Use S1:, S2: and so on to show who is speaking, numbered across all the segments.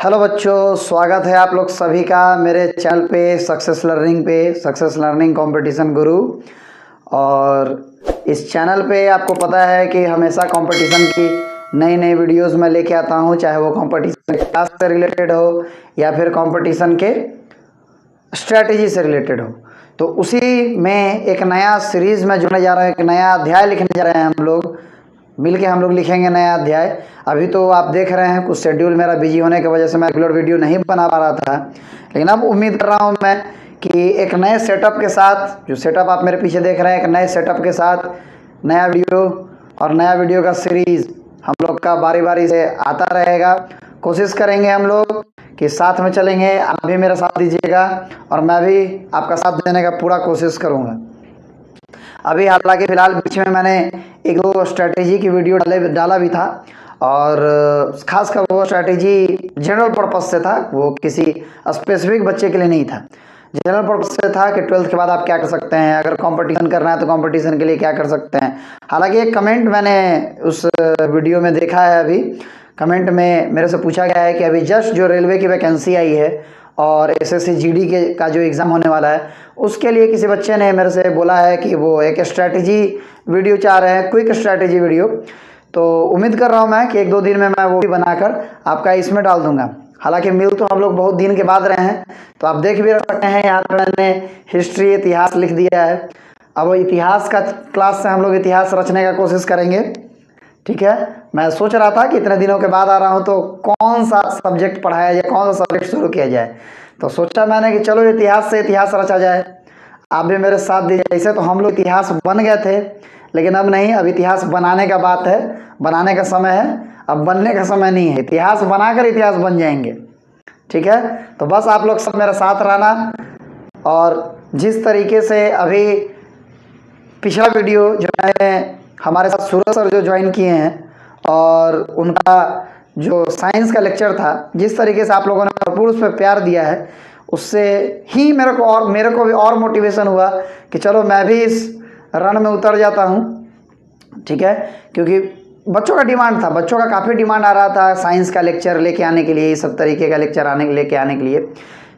S1: Hello बच्चों, स्वागत है आप लोग सभी का मेरे चैनल पे सक्सेस लर्निंग कंपटीशन गुरु। और इस चैनल पे आपको पता है कि हमेशा कंपटीशन की नई नई वीडियोस मैं लेके आता हूँ, चाहे वो कंपटीशन के क्लास से रिलेटेड हो या फिर कंपटीशन के स्ट्रेटजी से रिलेटेड हो। तो उसी में एक नया सीरीज़ में जुड़ने जा रहे हैं, एक नया अध्याय लिखने जा रहे हैं। हम लोग मिलके लिखेंगे नया अध्याय। अभी तो आप देख रहे हैं कुछ शेड्यूल मेरा बिजी होने की वजह से मैं रेगुलर वीडियो नहीं बना पा रहा था, लेकिन अब उम्मीद कर रहा हूं मैं कि एक नए सेटअप के साथ, जो सेटअप आप मेरे पीछे देख रहे हैं, एक नए सेटअप के साथ नया वीडियो का सीरीज़ हम लोग का बारी बारी से आता रहेगा। कोशिश करेंगे हम लोग कि साथ में चलेंगे, आप भी मेरा साथ दीजिएगा और मैं भी आपका साथ देने का पूरा कोशिश करूँगा। अभी हालांकि फ़िलहाल बीच में मैंने एक दो स्ट्रैटेजी की वीडियो डाला भी था, और ख़ासकर वो स्ट्रैटेजी जनरल पर्पस से था, वो किसी स्पेसिफिक बच्चे के लिए नहीं था। जनरल पर्पस से था कि 12th के बाद आप क्या कर सकते हैं, अगर कंपटीशन करना है तो कंपटीशन के लिए क्या कर सकते हैं। हालांकि एक कमेंट मैंने उस वीडियो में देखा है, अभी कमेंट में मेरे से पूछा गया है कि अभी जस्ट जो रेलवे की वैकेंसी आई है और SSC GD का जो एग्ज़ाम होने वाला है, उसके लिए किसी बच्चे ने मेरे से बोला है कि वो एक स्ट्रैटेजी वीडियो चाह रहे हैं, क्विक स्ट्रैटेजी वीडियो। तो उम्मीद कर रहा हूँ मैं कि 1-2 दिन में मैं वो भी बनाकर आपका इसमें डाल दूंगा। हालांकि मिल तो हम लोग बहुत दिन के बाद रहे हैं, तो आप देख भी सकते हैं यहाँ पर मैंने हिस्ट्री इतिहास लिख दिया है। अब इतिहास का क्लास से हम लोग इतिहास रचने का कोशिश करेंगे, ठीक है। मैं सोच रहा था कि इतने दिनों के बाद आ रहा हूँ तो कौन सा सब्जेक्ट पढ़ाया जाए, कौन सा सब्जेक्ट शुरू किया जाए। तो सोचा मैंने कि चलो इतिहास से इतिहास रचा जाए, आप भी मेरे साथ दीजिए। ऐसे तो हम लोग इतिहास बन गए थे, लेकिन अब नहीं, अब इतिहास बनाने का बात है, बनाने का समय है, अब बनने का समय नहीं है। इतिहास बनाकर इतिहास बन जाएंगे, ठीक है। तो बस आप लोग सब मेरे साथ रहना। और जिस तरीके से अभी पिछला वीडियो जो मैंने हमारे साथ सूरज सर जो ज्वाइन किए हैं और उनका जो साइंस का लेक्चर था, जिस तरीके से आप लोगों ने भरपूर उस पर प्यार दिया है, उससे ही मेरे को भी और मोटिवेशन हुआ कि चलो मैं भी इस रन में उतर जाता हूँ, ठीक है। क्योंकि बच्चों का डिमांड था, बच्चों का काफ़ी डिमांड आ रहा था साइंस का लेक्चर लेके आने के लिए, ये सब तरीके का लेक्चर लेके आने के लिए,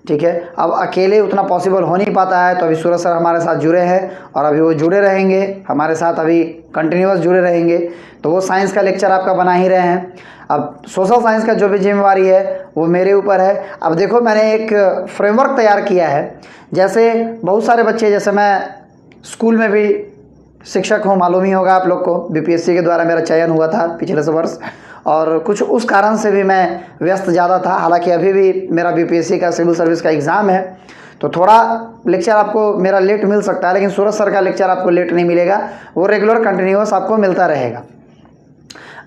S1: ठीक है। अब अकेले उतना पॉसिबल हो नहीं पाता है, तो अभी सूरज सर हमारे साथ जुड़े हैं और अभी वो जुड़े रहेंगे हमारे साथ, अभी कंटिन्यूअस जुड़े रहेंगे। तो वो साइंस का लेक्चर आपका बना ही रहे हैं। अब सोशल साइंस का जो भी जिम्मेवारी है वो मेरे ऊपर है। अब देखो मैंने एक फ्रेमवर्क तैयार किया है, जैसे बहुत सारे बच्चे, जैसे मैं स्कूल में भी शिक्षक हूँ, मालूम ही होगा आप लोग को, BPSC के द्वारा मेरा चयन हुआ था पिछले वर्ष, और कुछ उस कारण से भी मैं व्यस्त ज़्यादा था। हालांकि अभी भी मेरा BPSC का सिविल सर्विस का एग्ज़ाम है, तो थोड़ा लेक्चर आपको मेरा लेट मिल सकता है, लेकिन सूरज सर का लेक्चर आपको लेट नहीं मिलेगा, वो रेगुलर कंटिन्यूअस आपको मिलता रहेगा।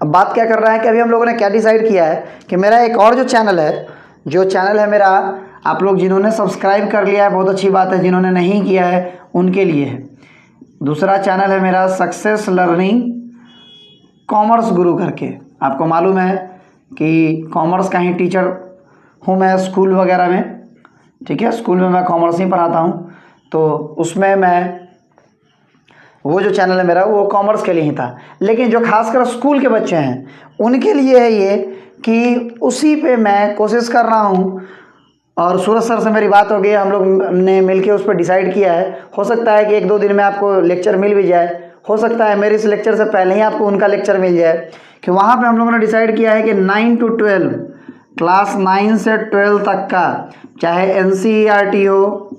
S1: अब बात क्या कर रहा है कि अभी हम लोगों ने क्या डिसाइड किया है कि मेरा एक और जो चैनल है मेरा, आप लोग जिन्होंने सब्सक्राइब कर लिया है बहुत अच्छी बात है, जिन्होंने नहीं किया है उनके लिए है। दूसरा चैनल है मेरा सक्सेस लर्निंग कॉमर्स गुरु करके। आपको मालूम है कि कॉमर्स का ही टीचर हूँ मैं स्कूल वगैरह में, ठीक है। स्कूल में मैं कॉमर्स ही पढ़ाता हूँ, तो उसमें मैं वो जो चैनल है मेरा वो कॉमर्स के लिए ही था। लेकिन जो खासकर स्कूल के बच्चे हैं उनके लिए है ये कि उसी पे मैं कोशिश कर रहा हूँ। और सूरज सर से मेरी बात हो गई, हम लोग ने मिलके उस पर डिसाइड किया है। हो सकता है कि 1-2 दिन में आपको लेक्चर मिल भी जाए, हो सकता है मेरे इस लेक्चर से पहले ही आपको उनका लेक्चर मिल जाए, कि वहाँ पे हम लोगों ने डिसाइड किया है कि 9 to 12, क्लास 9 से 12 तक का, चाहे NCERT हो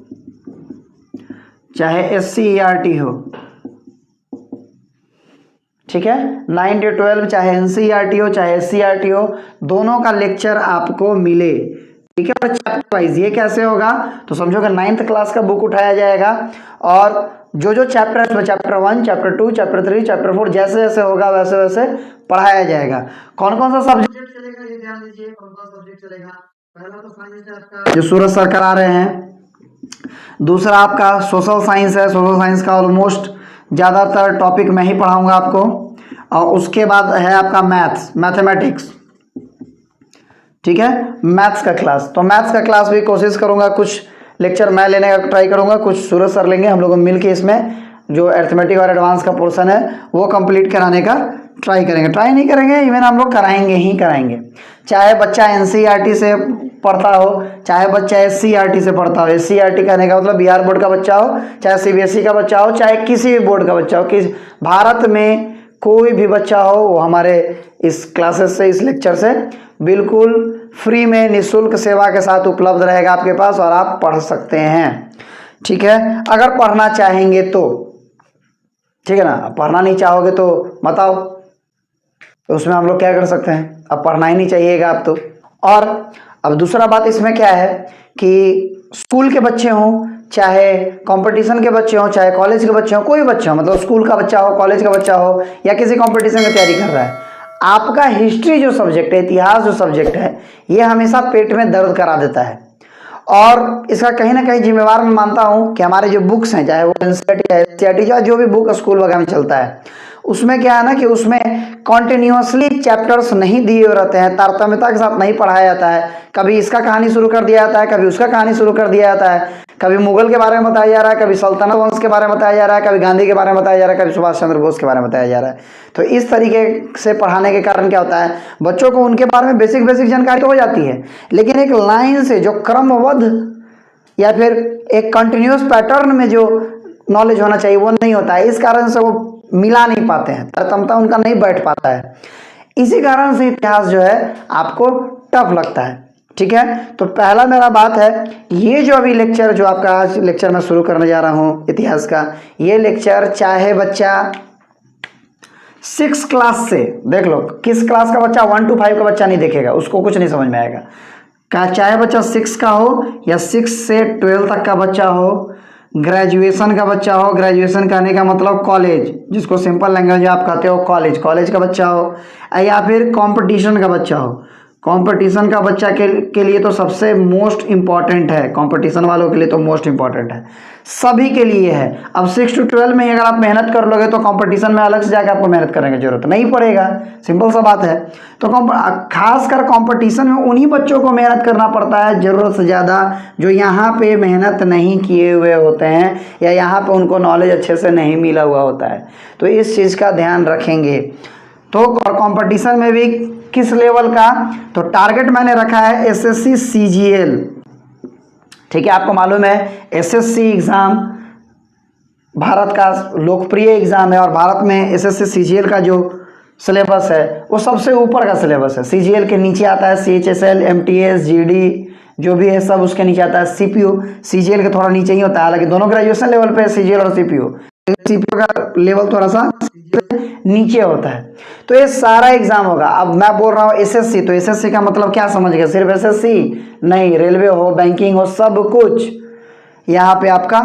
S1: चाहे SCERT हो, ठीक है। 9 to 12 चाहे NCERT हो चाहे SCERT हो, दोनों का लेक्चर आपको मिले, ठीक है। और चैप्टर वाइज ये कैसे होगा, तो समझो कि 9th क्लास का बुक उठाया जाएगा और जो चैप्टर है उसमें चैप्टर 1, चैप्टर 2, चैप्टर 3, चैप्टर 4 जैसे जैसे होगा वैसे वैसे पढ़ाया जाएगा। कौन कौन सा सब्जेक्ट चलेगा ये ध्यान दीजिए, कौन कौन सा सब्जेक्ट चलेगा। पहला तो साइंस है आपका, जो सूरज सर करा रहे हैं। दूसरा आपका सोशल साइंस है, सोशल साइंस का ऑलमोस्ट ज़्यादातर टॉपिक मैं ही पढ़ाऊंगा आपको। और उसके बाद है आपका मैथमेटिक्स, ठीक है, मैथ्स का क्लास। तो मैथ्स का क्लास भी कोशिश करूंगा, कुछ लेक्चर मैं लेने का ट्राई करूंगा, कुछ सूरज सर लेंगे, हम लोग मिल के इसमें जो अरिथमेटिक और एडवांस का पोर्शन है वो कंप्लीट कराने का ट्राई करेंगे, ट्राई नहीं करेंगे, इवन हम लोग कराएंगे ही कराएंगे। चाहे बच्चा एनसीईआरटी से पढ़ता हो, चाहे बच्चा एससीईआरटी से पढ़ता हो। एससीईआरटी कहने का मतलब बिहार बोर्ड का बच्चा हो, चाहे सीबीएसई का बच्चा हो, चाहे किसी भी बोर्ड का बच्चा हो, किस भारत में कोई भी बच्चा हो, वो हमारे इस क्लासेस से, इस लेक्चर से बिल्कुल फ्री में निःशुल्क सेवा के साथ उपलब्ध रहेगा आपके पास, और आप पढ़ सकते हैं। ठीक है, अगर पढ़ना चाहेंगे तो, ठीक है ना। पढ़ना नहीं चाहोगे तो बताओ, तो उसमें हम लोग क्या कर सकते हैं। अब पढ़ना ही नहीं चाहिएगा आप तो। और अब दूसरा बात इसमें क्या है कि स्कूल के बच्चे हों, चाहे कंपटीशन के बच्चे हों, चाहे कॉलेज के बच्चे हों, कोई बच्चा हो, मतलब स्कूल का बच्चा हो, कॉलेज का बच्चा हो, या किसी कंपटीशन की तैयारी कर रहा है, आपका हिस्ट्री जो सब्जेक्ट है, इतिहास जो सब्जेक्ट है, ये हमेशा पेट में दर्द करा देता है। और इसका कहीं ना कहीं जिम्मेवार मैं मानता हूँ कि हमारे जो बुक्स हैं, चाहे वो एनसीईआरटी या जो भी बुक स्कूल वगैरह में चलता है, उसमें क्या है ना कि उसमें कॉन्टिन्यूसली चैप्टर्स नहीं दिए हुए रहते हैं, तारतम्यता के साथ नहीं पढ़ाया जाता है। कभी इसका कहानी शुरू कर दिया जाता है, कभी उसका कहानी शुरू कर दिया जाता है, कभी मुगल के बारे में बताया जा रहा है, कभी सल्तनत वंश के बारे में बताया जा रहा है, कभी गांधी के बारे में बताया जा रहा है, कभी सुभाष चंद्र बोस के बारे में बताया जा रहा है। तो इस तरीके से पढ़ाने के कारण क्या होता है, बच्चों को उनके बारे में बेसिक जानकारी तो हो जाती है, लेकिन एक लाइन से जो क्रमबद्ध या फिर एक कंटिन्यूस पैटर्न में जो नॉलेज होना चाहिए वो नहीं होता है। इस कारण से वो मिला नहीं पाते हैं, तारतम्यता उनका नहीं बैठ पाता है। इसी कारण से इतिहास जो है आपको टफ लगता है। ठीक है, तो पहला मेरा बात है, ये जो अभी लेक्चर जो आपका आज लेक्चर मैं शुरू करने जा रहा हूँ इतिहास का, ये लेक्चर चाहे बच्चा 6 क्लास से देख लो, किस क्लास का बच्चा 1 to 5 का बच्चा नहीं देखेगा, उसको कुछ नहीं समझ में आएगा। चाहे बच्चा 6 का हो या 6 से 12 तक का बच्चा हो, ग्रेजुएशन का बच्चा हो, ग्रेजुएशन करने का मतलब कॉलेज, जिसको सिंपल लैंग्वेज में आप कहते हो कॉलेज, कॉलेज का बच्चा हो, या फिर कंपटीशन का बच्चा हो। कंपटीशन का बच्चा के लिए तो सबसे मोस्ट इम्पॉर्टेंट है, कंपटीशन वालों के लिए तो मोस्ट इम्पॉर्टेंट है, सभी के लिए है। अब 6 to 12 में अगर आप मेहनत कर लोगे तो कंपटीशन में अलग से जाकर आपको मेहनत करने की जरूरत नहीं पड़ेगा, सिंपल सा बात है। तो खासकर कंपटीशन में उन्हीं बच्चों को मेहनत करना पड़ता है ज़रूरत से ज़्यादा, जो यहाँ पे मेहनत नहीं किए हुए होते हैं, या यहाँ पे उनको नॉलेज अच्छे से नहीं मिला हुआ होता है। तो इस चीज़ का ध्यान रखेंगे। तो कंपटीशन में भी किस लेवल का, तो टारगेट मैंने रखा है एसएससी सीजीएल। ठीक है, आपको मालूम है एसएससी एग्ज़ाम भारत का लोकप्रिय एग्ज़ाम है, और भारत में एसएससी सीजीएल का जो सिलेबस है वो सबसे ऊपर का सिलेबस है। सीजीएल के नीचे आता है सीएचएसएल, एमटीएस, जीडी, जो भी है सब उसके नीचे आता है। सीपीयू सीजीएल के थोड़ा नीचे ही होता है, हालांकि दोनों ग्रेजुएशन लेवल पे सीजीएल और सीपीयू का लेवल थोड़ा सा नीचे होता है। तो ये सारा एग्जाम होगा। अब मैं बोल रहा हूँ एसएससी, तो एसएससी का मतलब क्या समझ गए, सिर्फ एसएससी नहीं, रेलवे हो, बैंकिंग हो, सब कुछ यहाँ पे आपका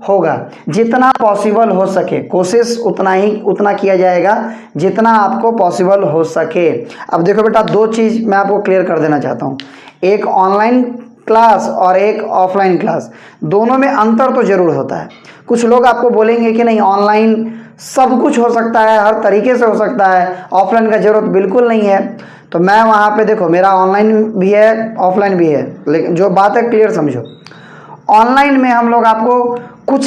S1: होगा। जितना पॉसिबल हो सके कोशिश उतना किया जाएगा जितना आपको पॉसिबल हो सके। अब देखो बेटा, 2 चीज़ मैं आपको क्लियर कर देना चाहता हूँ, एक ऑनलाइन क्लास और एक ऑफलाइन क्लास, दोनों में अंतर तो जरूर होता है। कुछ लोग आपको बोलेंगे कि नहीं ऑनलाइन सब कुछ हो सकता है, हर तरीके से हो सकता है, ऑफलाइन का जरूरत बिल्कुल नहीं है। तो मैं वहाँ पे देखो, मेरा ऑनलाइन भी है ऑफलाइन भी है, लेकिन जो बात है क्लियर समझो। ऑनलाइन में हम लोग आपको कुछ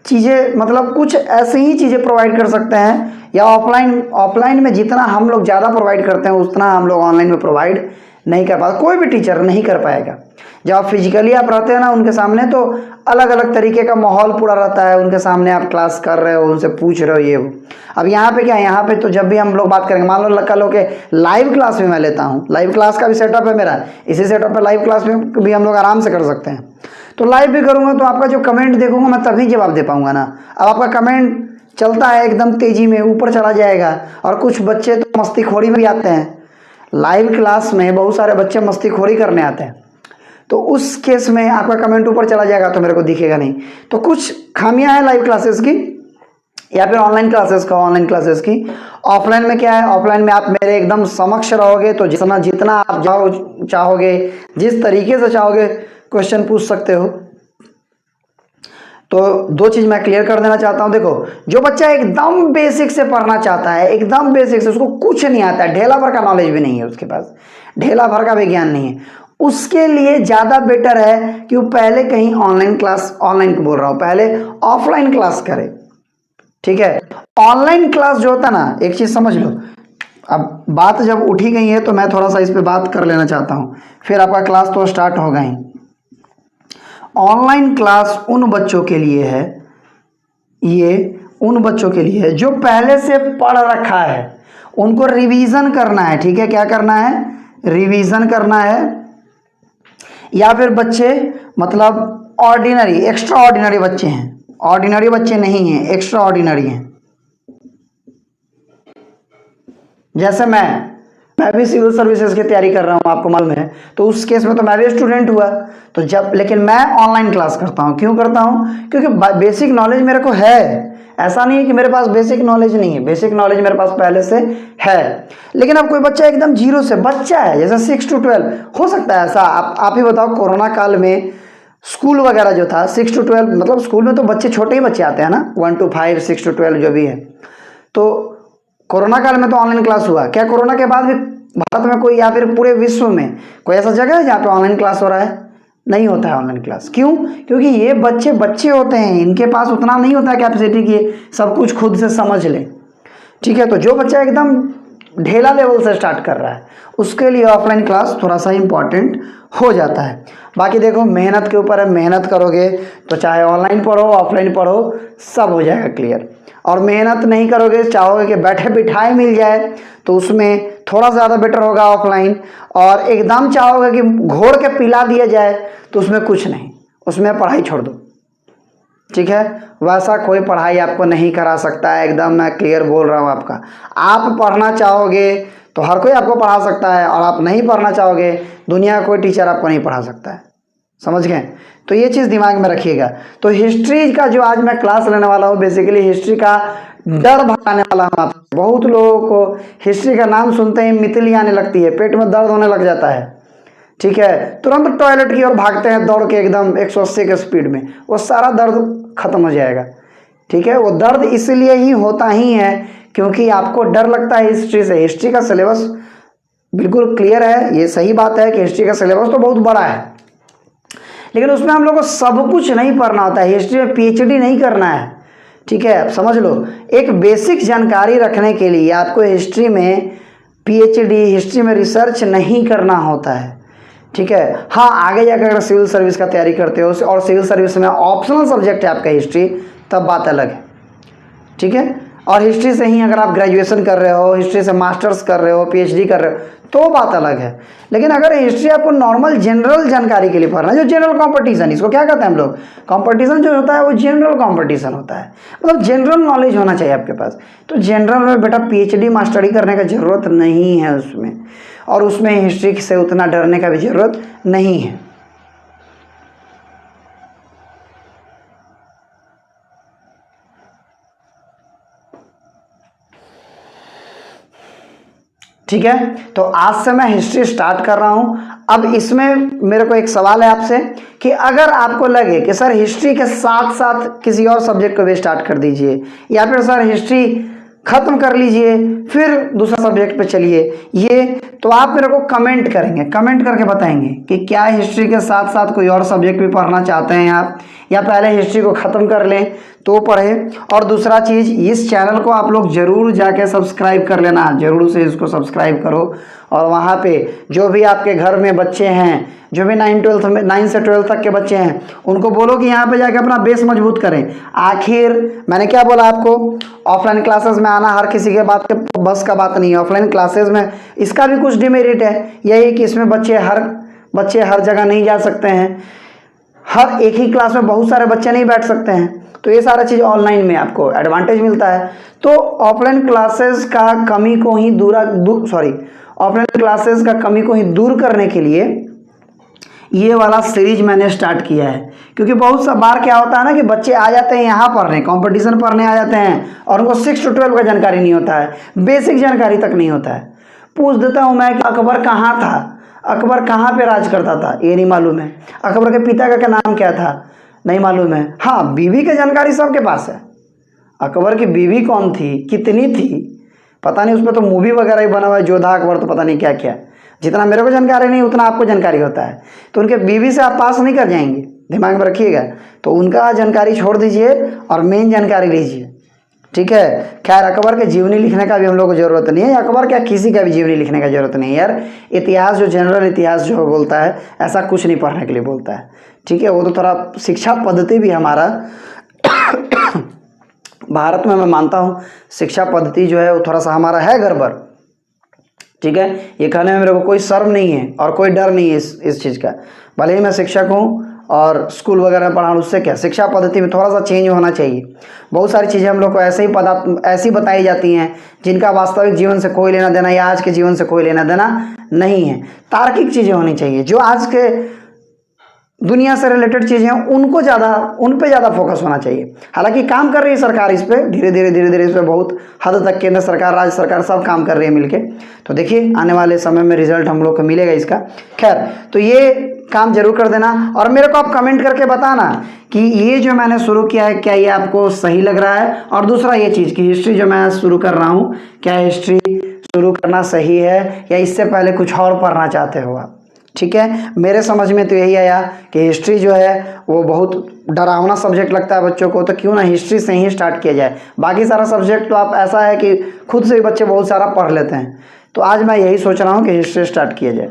S1: चीज़ें, मतलब कुछ ऐसी ही चीज़ें प्रोवाइड कर सकते हैं, या ऑफलाइन में जितना हम लोग ज़्यादा प्रोवाइड करते हैं उतना हम लोग ऑनलाइन में प्रोवाइड नहीं कर पाते, कोई भी टीचर नहीं कर पाएगा। जब आप फिजिकली आप रहते हैं ना उनके सामने, तो अलग अलग तरीके का माहौल पूरा रहता है, उनके सामने आप क्लास कर रहे हो, उनसे पूछ रहे हो ये वो। अब यहाँ पे क्या है, यहाँ पे तो जब भी हम लोग बात करेंगे, मान लो कल के लाइव क्लास भी मैं लेता हूँ, लाइव क्लास का भी सेटअप है मेरा, इसी सेटअप पे लाइव क्लास में भी हम लोग आराम से कर सकते हैं। तो लाइव भी करूँगा तो आपका जो कमेंट देखूंगा मैं तभी जवाब दे पाऊंगा ना। अब आपका कमेंट चलता है एकदम तेजी में ऊपर चला जाएगा, और कुछ बच्चे तो मस्तीखोरी में भी आते हैं। लाइव क्लास में बहुत सारे बच्चे मस्तीखोरी करने आते हैं, तो उस केस में आपका कमेंट ऊपर चला जाएगा तो मेरे को दिखेगा नहीं। तो कुछ खामियां हैं लाइव क्लासेस की या फिर ऑनलाइन क्लासेस की। ऑफलाइन में क्या है, ऑफलाइन में आप मेरे एकदम समक्ष रहोगे, तो जितना आप चाहोगे, जिस तरीके से चाहोगे क्वेश्चन पूछ सकते हो। तो 2 चीज़ मैं क्लियर कर देना चाहता हूँ। देखो, जो बच्चा एकदम बेसिक से पढ़ना चाहता है, एकदम बेसिक से, उसको कुछ नहीं आता है, ढेला भर का नॉलेज भी नहीं है उसके पास, ढेला भर का भी ज्ञान नहीं है, उसके लिए ज़्यादा बेटर है कि वो पहले कहीं ऑनलाइन बोल रहा हूँ, पहले ऑफलाइन क्लास करे। ठीक है, ऑनलाइन क्लास जो होता है ना, एक चीज़ समझ लो, अब बात जब उठी गई है तो मैं थोड़ा सा इस पे बात कर लेना चाहता हूँ, फिर आपका क्लास तो स्टार्ट होगा ही। ऑनलाइन क्लास उन बच्चों के लिए है, ये उन बच्चों के लिए है जो पहले से पढ़ रखा है, उनको रिवीजन करना है। ठीक है, क्या करना है? रिवीजन करना है। या फिर बच्चे मतलब ऑर्डिनरी, एक्स्ट्रा ऑर्डिनरी बच्चे हैं, ऑर्डिनरी बच्चे नहीं हैं, एक्स्ट्रा ऑर्डिनरी हैं। जैसे मैं भी सिविल सर्विसेज की तैयारी कर रहा हूँ, आपको मालूम है, तो उस केस में तो मैं भी स्टूडेंट हुआ। तो जब, लेकिन मैं ऑनलाइन क्लास करता हूँ। क्यों करता हूँ? क्योंकि बेसिक नॉलेज मेरे को है। ऐसा नहीं है कि मेरे पास बेसिक नॉलेज नहीं है, बेसिक नॉलेज मेरे पास पहले से है। लेकिन अब कोई बच्चा एकदम जीरो से बच्चा है, जैसे 6 to 12 हो सकता है ऐसा। आप ही बताओ, कोरोना काल में स्कूल वगैरह जो था 6 to 12, मतलब स्कूल में तो बच्चे छोटे ही बच्चे आते हैं ना, 1 to 5, 6 to 12 जो भी है। तो कोरोना काल में तो ऑनलाइन क्लास हुआ। क्या कोरोना के बाद भी भारत में कोई या फिर पूरे विश्व में कोई ऐसा जगह है जहाँ पे ऑनलाइन क्लास हो रहा है? नहीं होता है ऑनलाइन क्लास। क्यों? क्योंकि ये बच्चे होते हैं, इनके पास उतना नहीं होता है कैपेसिटी कि सब कुछ खुद से समझ ले। ठीक है, तो जो बच्चा एकदम ढेला लेवल से स्टार्ट कर रहा है उसके लिए ऑफलाइन क्लास थोड़ा सा इम्पॉर्टेंट हो जाता है। बाकी देखो, मेहनत के ऊपर है, मेहनत करोगे तो चाहे ऑनलाइन पढ़ो ऑफलाइन पढ़ो सब हो जाएगा क्लियर। और मेहनत नहीं करोगे, चाहोगे कि बैठे बिठाए मिल जाए, तो उसमें थोड़ा ज़्यादा बेटर होगा ऑफलाइन। और एकदम चाहोगे कि घोड़ के पिला दिया जाए, तो उसमें कुछ नहीं, उसमें पढ़ाई छोड़ दो। ठीक है, वैसा कोई पढ़ाई आपको नहीं करा सकता है, एकदम मैं क्लियर बोल रहा हूँ आपका। आप पढ़ना चाहोगे तो हर कोई आपको पढ़ा सकता है, और आप नहीं पढ़ना चाहोगे, दुनिया का कोई टीचर आपको नहीं पढ़ा सकता है। समझ गए? तो ये चीज़ दिमाग में रखिएगा। तो हिस्ट्री का जो आज मैं क्लास लेने वाला हूँ, बेसिकली हिस्ट्री का डर भगाने वाला हूँ आपको। बहुत लोगों को हिस्ट्री का नाम सुनते ही मितली आने लगती है, पेट में दर्द होने लग जाता है। ठीक है, तुरंत टॉयलेट की ओर भागते हैं दौड़ के एकदम 180 के स्पीड में, वो सारा दर्द खत्म हो जाएगा। ठीक है, वो दर्द इसलिए ही होता ही है क्योंकि आपको डर लगता है हिस्ट्री से। हिस्ट्री का सिलेबस बिल्कुल क्लियर है, ये सही बात है कि हिस्ट्री का सिलेबस तो बहुत बड़ा है, लेकिन उसमें हम लोग को सब कुछ नहीं पढ़ना होता है। हिस्ट्री में पीएचडी नहीं करना है। ठीक है, आप समझ लो, एक बेसिक जानकारी रखने के लिए आपको हिस्ट्री में पीएचडी, हिस्ट्री में रिसर्च नहीं करना होता है। ठीक है, हाँ, आगे जाकर अगर सिविल सर्विस का तैयारी करते हो और सिविल सर्विस में ऑप्शनल सब्जेक्ट है आपका हिस्ट्री, तब बात अलग है। ठीक है, और हिस्ट्री से ही अगर आप ग्रेजुएशन कर रहे हो, हिस्ट्री से मास्टर्स कर रहे हो, पीएचडी कर रहे हो, तो बात अलग है। लेकिन अगर हिस्ट्री आपको नॉर्मल जनरल जानकारी के लिए पढ़ना है, जो जनरल कंपटीशन, इसको क्या कहते हैं हम लोग, कंपटीशन जो होता है वो जनरल कंपटीशन होता है, मतलब जनरल नॉलेज होना चाहिए आपके पास। तो जनरल में बेटा पीएचडी मास्टरी करने का ज़रूरत नहीं है उसमें, और उसमें हिस्ट्री से उतना डरने का भी ज़रूरत नहीं है। ठीक है, तो आज से मैं हिस्ट्री स्टार्ट कर रहा हूं। अब इसमें मेरे को एक सवाल है आपसे कि अगर आपको लगे कि सर हिस्ट्री के साथ साथ किसी और सब्जेक्ट को भी स्टार्ट कर दीजिए, या फिर सर हिस्ट्री खत्म कर लीजिए फिर दूसरा सब्जेक्ट पे चलिए, ये तो आप मेरे को कमेंट करेंगे, कमेंट करके बताएंगे कि क्या हिस्ट्री के साथ साथ कोई और सब्जेक्ट भी पढ़ना चाहते हैं आप, या पहले हिस्ट्री को ख़त्म कर लें तो पढ़ें। और दूसरा चीज़, इस चैनल को आप लोग ज़रूर जाके सब्सक्राइब कर लेना, ज़रूर से इसको सब्सक्राइब करो। और वहाँ पे जो भी आपके घर में बच्चे हैं, जो भी 9 से 12 तक के बच्चे हैं, उनको बोलो कि यहाँ पे जाके अपना बेस मजबूत करें। आखिर मैंने क्या बोला आपको, ऑफलाइन क्लासेस में आना हर किसी के बात के बस का बात नहीं है। ऑफलाइन क्लासेस में इसका भी कुछ डिमेरिट है, यही कि इसमें बच्चे हर जगह नहीं जा सकते हैं, हर एक ही क्लास में बहुत सारे बच्चे नहीं बैठ सकते हैं। तो ये सारा चीज़ ऑनलाइन में आपको एडवांटेज मिलता है। तो ऑफलाइन क्लासेस का कमी को ही ऑफलाइन क्लासेस का कमी को ही दूर करने के लिए ये वाला सीरीज मैंने स्टार्ट किया है। क्योंकि बहुत सा बार क्या होता है ना कि बच्चे आ जाते हैं यहाँ पढ़ने, कंपटीशन पढ़ने आ जाते हैं, और उनको 6 to 12 का जानकारी नहीं होता है, बेसिक जानकारी तक नहीं होता है। पूछ देता हूँ मैं कि अकबर कहाँ था, अकबर कहाँ पे राज करता था, ये नहीं मालूम है। अकबर के पिता का क्या नाम क्या था, नहीं मालूम है। हाँ, बीवी की जानकारी सबके पास है, अकबर की बीवी कौन थी, कितनी थी, पता नहीं। उस पर तो मूवी वगैरह ही बना हुआ है, जोधा अकबर, तो पता नहीं क्या क्या। जितना मेरे को जानकारी नहीं उतना आपको जानकारी होता है। तो उनके बीवी से आप पास नहीं कर जाएंगे, दिमाग में रखिएगा। तो उनका जानकारी छोड़ दीजिए और मेन जानकारी लीजिए। ठीक है। खैर अकबर के जीवनी लिखने का भी हम लोग को जरूरत नहीं है, अकबर क्या किसी का भी जीवनी लिखने का जरूरत नहीं है यार। इतिहास जो जनरल इतिहास जो बोलता है ऐसा कुछ नहीं पढ़ने के लिए बोलता है, ठीक है। वो तो थोड़ा शिक्षा पद्धति भी हमारा भारत में मैं मानता हूँ शिक्षा पद्धति जो है वो थोड़ा सा हमारा है गड़बड़, ठीक है। ये कहने में मेरे को कोई शर्म नहीं है और कोई डर नहीं है इस चीज़ का। भले ही मैं शिक्षक हूँ और स्कूल वगैरह में पढ़ाऊँ, उससे क्या, शिक्षा पद्धति में थोड़ा सा चेंज होना चाहिए। बहुत सारी चीज़ें हम लोग को ऐसी बताई जाती हैं जिनका वास्तविक जीवन से कोई लेना देना या आज के जीवन से कोई लेना देना नहीं है। तार्किक चीज़ें होनी चाहिए, जो आज के दुनिया से रिलेटेड चीज़ें हैं उन पे ज़्यादा फोकस होना चाहिए। हालांकि काम कर रही है सरकार इस पे, धीरे धीरे इस पे बहुत हद तक केंद्र सरकार राज्य सरकार सब काम कर रही है मिलके। तो देखिए आने वाले समय में रिजल्ट हम लोग को मिलेगा इसका। खैर तो ये काम जरूर कर देना और मेरे को आप कमेंट करके बताना कि ये जो मैंने शुरू किया है क्या ये आपको सही लग रहा है। और दूसरा ये चीज़ कि हिस्ट्री जो मैं शुरू कर रहा हूँ क्या हिस्ट्री शुरू करना सही है या इससे पहले कुछ और पढ़ना चाहते हो आप, ठीक है। मेरे समझ में तो यही आया कि हिस्ट्री जो है वो बहुत डरावना सब्जेक्ट लगता है बच्चों को, तो क्यों ना हिस्ट्री से ही स्टार्ट किया जाए। बाकी सारा सब्जेक्ट तो आप ऐसा है कि खुद से ही बच्चे बहुत सारा पढ़ लेते हैं, तो आज मैं यही सोच रहा हूँ कि हिस्ट्री स्टार्ट किया जाए।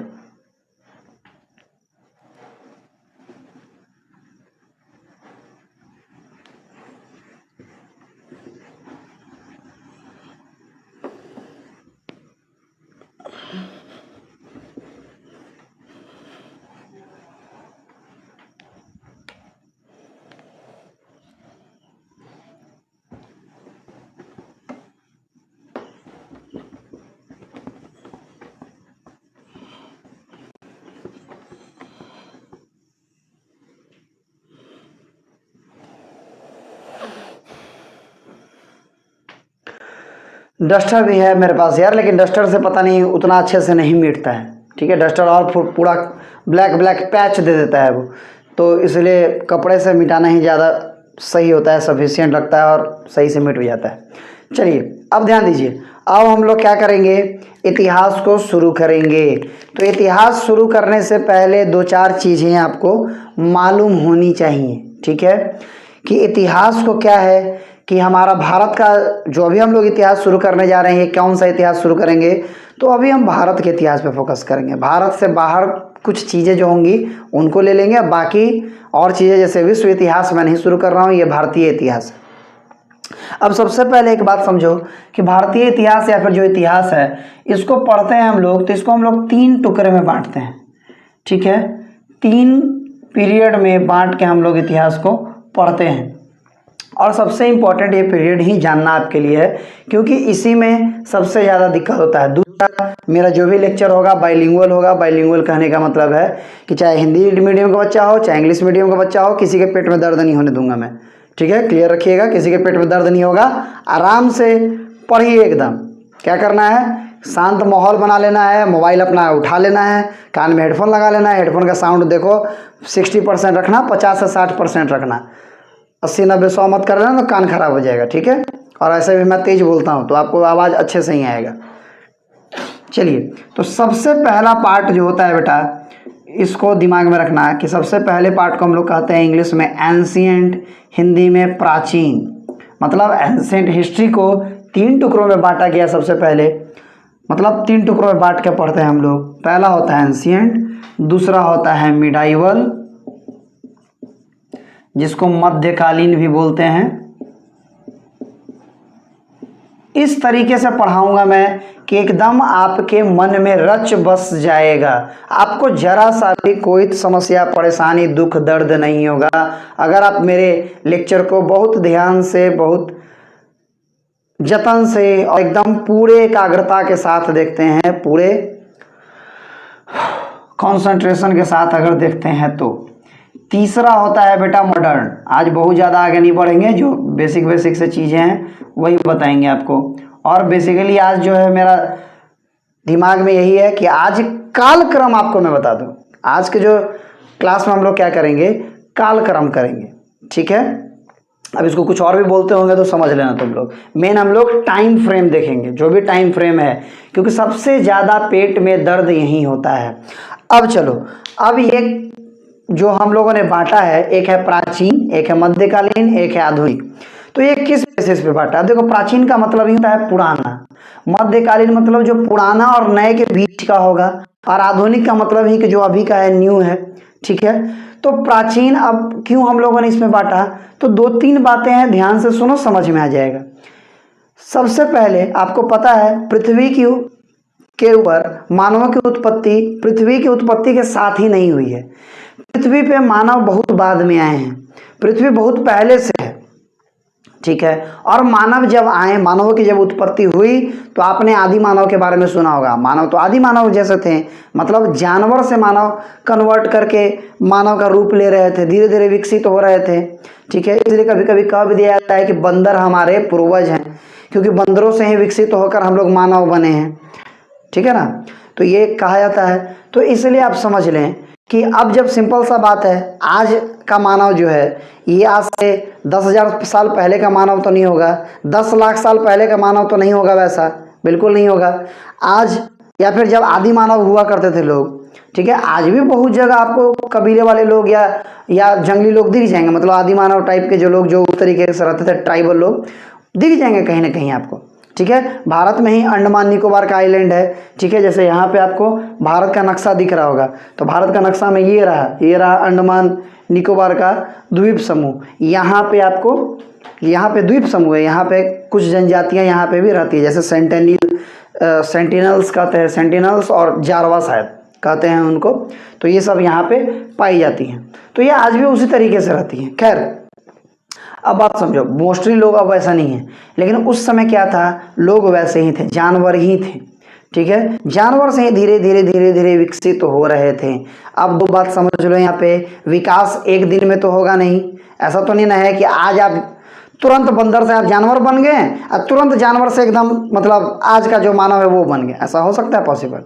S1: डस्टर भी है मेरे पास यार, लेकिन डस्टर से पता नहीं उतना अच्छे से नहीं मिटता है, ठीक है। डस्टर और पूरा ब्लैक पैच दे देता है वो, तो इसलिए कपड़े से मिटाना ही ज़्यादा सही होता है, सफिशिएंट लगता है और सही से मिट भी जाता है। चलिए अब ध्यान दीजिए, अब हम लोग क्या करेंगे, इतिहास को शुरू करेंगे। तो इतिहास शुरू करने से पहले 2-4 चीज़ें आपको मालूम होनी चाहिए, ठीक है। कि इतिहास को क्या है कि हमारा भारत का जो अभी हम लोग इतिहास शुरू करने जा रहे हैं, कौन सा इतिहास शुरू करेंगे, तो अभी हम भारत के इतिहास पे फोकस करेंगे। भारत से बाहर कुछ चीज़ें जो होंगी उनको ले लेंगे, बाकी और चीज़ें जैसे विश्व इतिहास मैं नहीं शुरू कर रहा हूँ, ये भारतीय इतिहास। अब सबसे पहले एक बात समझो कि भारतीय इतिहास या फिर जो इतिहास है इसको पढ़ते हैं हम लोग, तो इसको हम लोग 3 टुकड़े में बांटते हैं, ठीक है। 3 पीरियड में बांट के हम लोग इतिहास को पढ़ते हैं। और सबसे इम्पोर्टेंट ये पीरियड ही जानना आपके लिए है, क्योंकि इसी में सबसे ज़्यादा दिक्कत होता है। दूसरा, मेरा जो भी लेक्चर होगा बाइलिंगुअल होगा। बाइलिंगुअल कहने का मतलब है कि चाहे हिंदी मीडियम का बच्चा हो चाहे इंग्लिश मीडियम का बच्चा हो, किसी के पेट में दर्द नहीं होने दूंगा मैं, ठीक है। क्लियर रखिएगा, किसी के पेट में दर्द नहीं होगा। आराम से पढ़िए एकदम। क्या करना है, शांत माहौल बना लेना है, मोबाइल अपना उठा लेना है, कान में हेडफोन लगा लेना है। हेडफोन का साउंड देखो 60% रखना, 50 से 60% रखना, 80-90-100 मत कर लेना तो कान खराब हो जाएगा, ठीक है। और ऐसे भी मैं तेज बोलता हूँ तो आपको आवाज़ अच्छे से ही आएगा। चलिए, तो सबसे पहला पार्ट जो होता है बेटा, इसको दिमाग में रखना है कि सबसे पहले पार्ट को हम लोग कहते हैं इंग्लिश में एंशिएंट, हिंदी में प्राचीन। मतलब एंशिएंट हिस्ट्री को 3 टुकड़ों में बांटा गया सबसे पहले, मतलब 3 टुकड़ों में बांट के पढ़ते हैं हम लोग। पहला होता है एंशिएंट, दूसरा होता है मिडाइवल जिसको मध्यकालीन भी बोलते हैं। इस तरीके से पढ़ाऊंगा मैं कि एकदम आपके मन में रच बस जाएगा, आपको जरा सा भी कोई समस्या परेशानी दुख दर्द नहीं होगा अगर आप मेरे लेक्चर को बहुत ध्यान से, बहुत जतन से और एकदम पूरे एकाग्रता के साथ देखते हैं, पूरे कंसंट्रेशन के साथ अगर देखते हैं तो। तीसरा होता है बेटा मॉडर्न। आज बहुत ज़्यादा आगे नहीं बढ़ेंगे, जो बेसिक से चीज़ें हैं वही बताएंगे आपको। और बेसिकली आज जो है मेरा दिमाग में यही है कि आज कालक्रम आपको मैं बता दूं। आज के जो क्लास में हम लोग क्या करेंगे, कालक्रम करेंगे, ठीक है। अब इसको कुछ और भी बोलते होंगे तो समझ लेना तुम लोग। मेन हम लोग टाइम फ्रेम देखेंगे, जो भी टाइम फ्रेम है, क्योंकि सबसे ज़्यादा पेट में दर्द यही होता है। अब चलो, अब ये जो हम लोगों ने बांटा है, एक है प्राचीन, एक है मध्यकालीन, एक है आधुनिक। तो ये किस बेसिस पे बांटा है? देखो, प्राचीन का मतलब ही होता है पुराना, मध्यकालीन मतलब जो पुराना और नए के बीच का होगा, और आधुनिक का मतलब ही कि जो अभी का है, न्यू है। ठीक है, तो प्राचीन अब क्यों हम लोगों ने इसमें बांटा? तो 2-3 बातें हैं, ध्यान से सुनो, समझ में आ जाएगा। सबसे पहले आपको पता है पृथ्वी के ऊपर मानवों की उत्पत्ति पृथ्वी की उत्पत्ति के साथ ही नहीं हुई है। पृथ्वी पे मानव बहुत बाद में आए हैं, पृथ्वी बहुत पहले से है। ठीक है, और मानव जब आए, मानवों की जब उत्पत्ति हुई, तो आपने आदि मानव के बारे में सुना होगा। मानव तो आदि मानव जैसे थे, मतलब जानवर से मानव कन्वर्ट करके मानव का रूप ले रहे थे, धीरे धीरे विकसित हो रहे थे। ठीक है, इसलिए कभी कभी कह भी दिया जाता है कि बंदर हमारे पूर्वज हैं, क्योंकि बंदरों से ही विकसित होकर हम लोग मानव बने हैं। ठीक है ना, तो ये कहा जाता है। तो इसलिए आप समझ लें कि अब जब सिंपल सा बात है, आज का मानव जो है ये आज से 10,000 साल पहले का मानव तो नहीं होगा, 10 लाख साल पहले का मानव तो नहीं होगा, वैसा बिल्कुल नहीं होगा आज। या फिर जब आदि मानव हुआ करते थे लोग, ठीक है, आज भी बहुत जगह आपको कबीले वाले लोग या जंगली लोग दिख जाएंगे, मतलब आदि मानव टाइप के जो लोग जो उस तरीके से रहते थे, ट्राइबल लोग दिख जाएंगे कहीं ना कहीं आपको। ठीक है, भारत में ही अंडमान निकोबार का आइलैंड है। ठीक है, जैसे यहाँ पे आपको भारत का नक्शा दिख रहा होगा, तो भारत का नक्शा में ये रहा अंडमान निकोबार का द्वीप समूह। यहाँ पे आपको, यहाँ पे द्वीप समूह है, यहाँ पे कुछ जनजातियाँ यहाँ पे भी रहती है, जैसे सेंटिनल्स कहते हैं, सेंटिनल्स और जारवा शायद कहते हैं उनको। तो ये सब यहाँ पे पाई जाती हैं, तो ये आज भी उसी तरीके से रहती हैं। खैर, अब बात समझो, मोस्टली लोग अब वैसा नहीं है, लेकिन उस समय क्या था, लोग वैसे ही थे, जानवर ही थे। ठीक है, जानवर से ही धीरे धीरे धीरे धीरे विकसित तो हो रहे थे। अब 2 बात समझ लो, यहाँ पे विकास एक दिन में तो होगा नहीं। ऐसा तो नहीं ना है कि आज आप तुरंत बंदर से आप जानवर बन गए और तुरंत जानवर से एकदम, मतलब आज का जो मानव है वो बन गए? ऐसा हो सकता है पॉसिबल?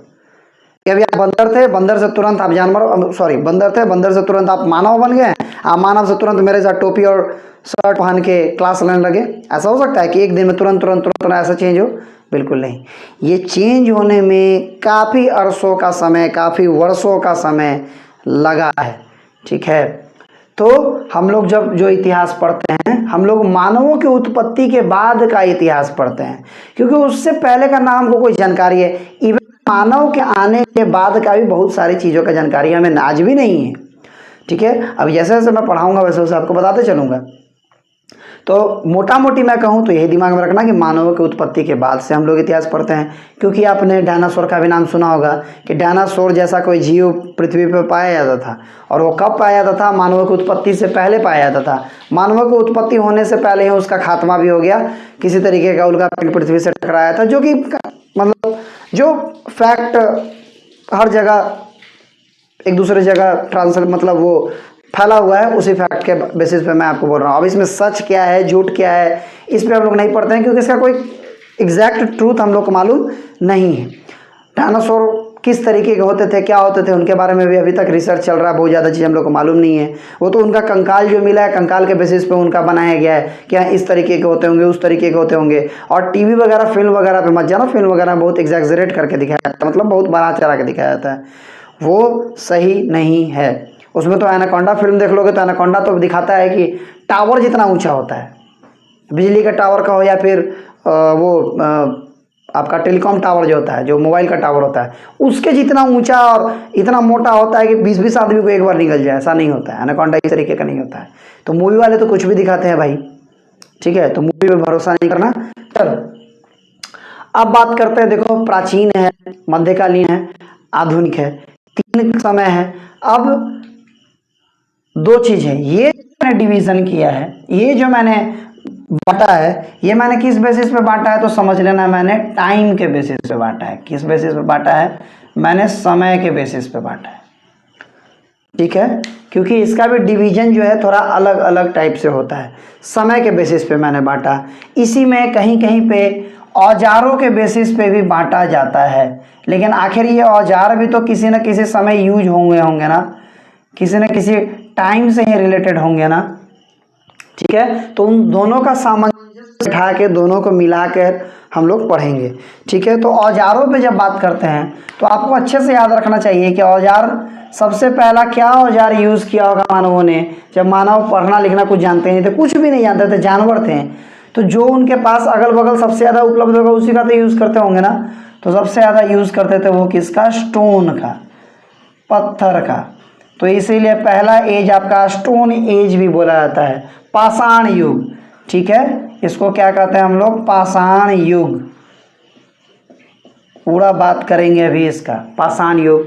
S1: अभी आप बंदर थे, बंदर से तुरंत आप जानवर, सॉरी बंदर थे, बंदर से तुरंत आप मानव बन गए, आप मानव से तुरंत मेरे साथ टोपी और शर्ट पहन के क्लास लेने लगे? ऐसा हो सकता है कि एक दिन में तुरंत तुरंत तुरंत ऐसा चेंज हो? बिल्कुल नहीं। ये चेंज होने में काफ़ी अरसों का समय, काफ़ी वर्षों का समय लगा है। ठीक है, तो हम लोग जब जो इतिहास पढ़ते हैं, हम लोग मानवों की उत्पत्ति के बाद का इतिहास पढ़ते हैं, क्योंकि उससे पहले का ना हमको कोई जानकारी है। इवन मानव के आने के बाद का भी बहुत सारी चीज़ों का जानकारी हमें आज भी नहीं है। ठीक है, अब जैसे जैसे मैं पढ़ाऊंगा वैसे वैसे आपको बताते चलूँगा। तो मोटा मोटी मैं कहूँ तो यही दिमाग में रखना कि मानवों की उत्पत्ति के बाद से हम लोग इतिहास पढ़ते हैं। क्योंकि आपने डायनासोर का भी नाम सुना होगा कि डायनासोर जैसा कोई जीव पृथ्वी पर पाया जाता था, और वो कब पाया जाता था? मानवों की उत्पत्ति से पहले पाया जाता था। मानवों की उत्पत्ति होने से पहले ही उसका खात्मा भी हो गया, किसी तरीके का उल्का पिंड पृथ्वी से टकराया था, जो कि मतलब जो फैक्ट हर जगह एक दूसरे जगह ट्रांसफर, मतलब वो फैला हुआ है, उसी फैक्ट के बेसिस पे मैं आपको बोल रहा हूँ। अब इसमें सच क्या है, झूठ क्या है, इस पे हम लोग नहीं पढ़ते हैं, क्योंकि इसका कोई एग्जैक्ट ट्रूथ हम लोग को मालूम नहीं है। डायनासोर किस तरीके के होते थे, क्या होते थे, उनके बारे में भी अभी तक रिसर्च चल रहा है, बहुत ज़्यादा चीज़ हम लोग को मालूम नहीं है। वो तो उनका कंकाल जो मिला है, कंकाल के बेसिस पे उनका बनाया गया है, क्या इस तरीके के होते होंगे, उस तरीके के होते होंगे। और टीवी वगैरह, फिल्म वगैरह पे मत जाना, फिल्म वगैरह बहुत एग्जैक्जरेट करके दिखाया जाता है, मतलब बहुत बड़ा चढ़ा के दिखाया जाता है, वो सही नहीं है। उसमें तो एनाकोंडा फिल्म देख लोगे तो एनाकोंडा तो दिखाता है कि टावर जितना ऊंचा होता है, बिजली का टावर का हो या फिर आपका टेलीकॉम टावर जो होता है, जो मोबाइल का टावर होता है, उसके जितना ऊंचा और इतना मोटा होता है कि 20-20 आदमी को एक बार निकल जाए। ऐसा नहीं होता है, एनाकोंडा इस तरीके का नहीं होता है। तो मूवी वाले तो कुछ भी दिखाते हैं भाई। ठीक है, तो मूवी पे भरोसा नहीं करना। चलो अब बात करते हैं। देखो, प्राचीन है, मध्यकालीन है, आधुनिक है, 3 समय है। अब 2 चीज है, ये मैंने डिवीजन किया है, ये जो मैंने बांटा है, ये मैंने किस बेसिस पे बांटा है तो समझ लेना, मैंने टाइम के बेसिस पे बांटा है। किस बेसिस पे बांटा है? मैंने समय के बेसिस पे बांटा है। ठीक है, क्योंकि इसका भी डिवीजन जो है थोड़ा अलग अलग टाइप से होता है। समय के बेसिस पे मैंने बांटा। इसी में कहीं कहीं पे औजारों के बेसिस पे भी बांटा जाता है, लेकिन आखिर ये औजार भी तो किसी न किसी समय यूज होंगे ना, किसी न किसी टाइम से ही रिलेटेड होंगे ना। ठीक है, तो उन दोनों का सामंजस्य बिठा के, दोनों को मिला कर हम लोग पढ़ेंगे। ठीक है, तो औजारों पे जब बात करते हैं तो आपको अच्छे से याद रखना चाहिए कि औजार सबसे पहला क्या औजार यूज़ किया होगा मानवों ने। जब मानव पढ़ना लिखना कुछ जानते नहीं थे, कुछ भी नहीं जानते थे, जानवर थे, तो जो उनके पास अगल बगल सबसे ज़्यादा उपलब्ध होगा उसी का तो यूज़ करते होंगे ना। तो सबसे ज़्यादा यूज़ करते थे वो किसका? स्टोन का, पत्थर का। तो इसीलिए पहला एज आपका स्टोन एज भी बोला जाता है, पाषाण युग। ठीक है, इसको क्या कहते हैं हम लोग? पाषाण युग। पूरा बात करेंगे अभी इसका, पाषाण युग।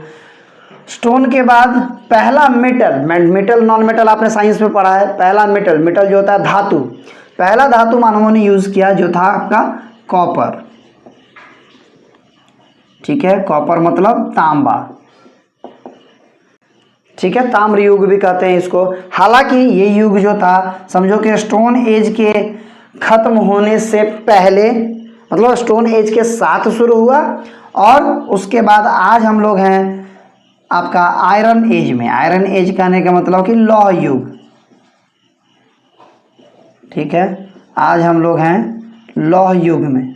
S1: स्टोन के बाद पहला मेटल नॉन मेटल आपने साइंस में पढ़ा है। पहला मेटल जो होता है धातु, पहला धातु मानवों ने यूज किया जो था आपका कॉपर। ठीक है, कॉपर मतलब तांबा। ठीक है, ताम्र युग भी कहते हैं इसको। हालांकि ये युग जो था समझो कि स्टोन एज के खत्म होने से पहले, मतलब स्टोन एज के साथ शुरू हुआ, और उसके बाद आज हम लोग हैं आपका आयरन एज में। आयरन एज कहने का मतलब कि लौह युग। ठीक है, आज हम लोग हैं लौह युग में।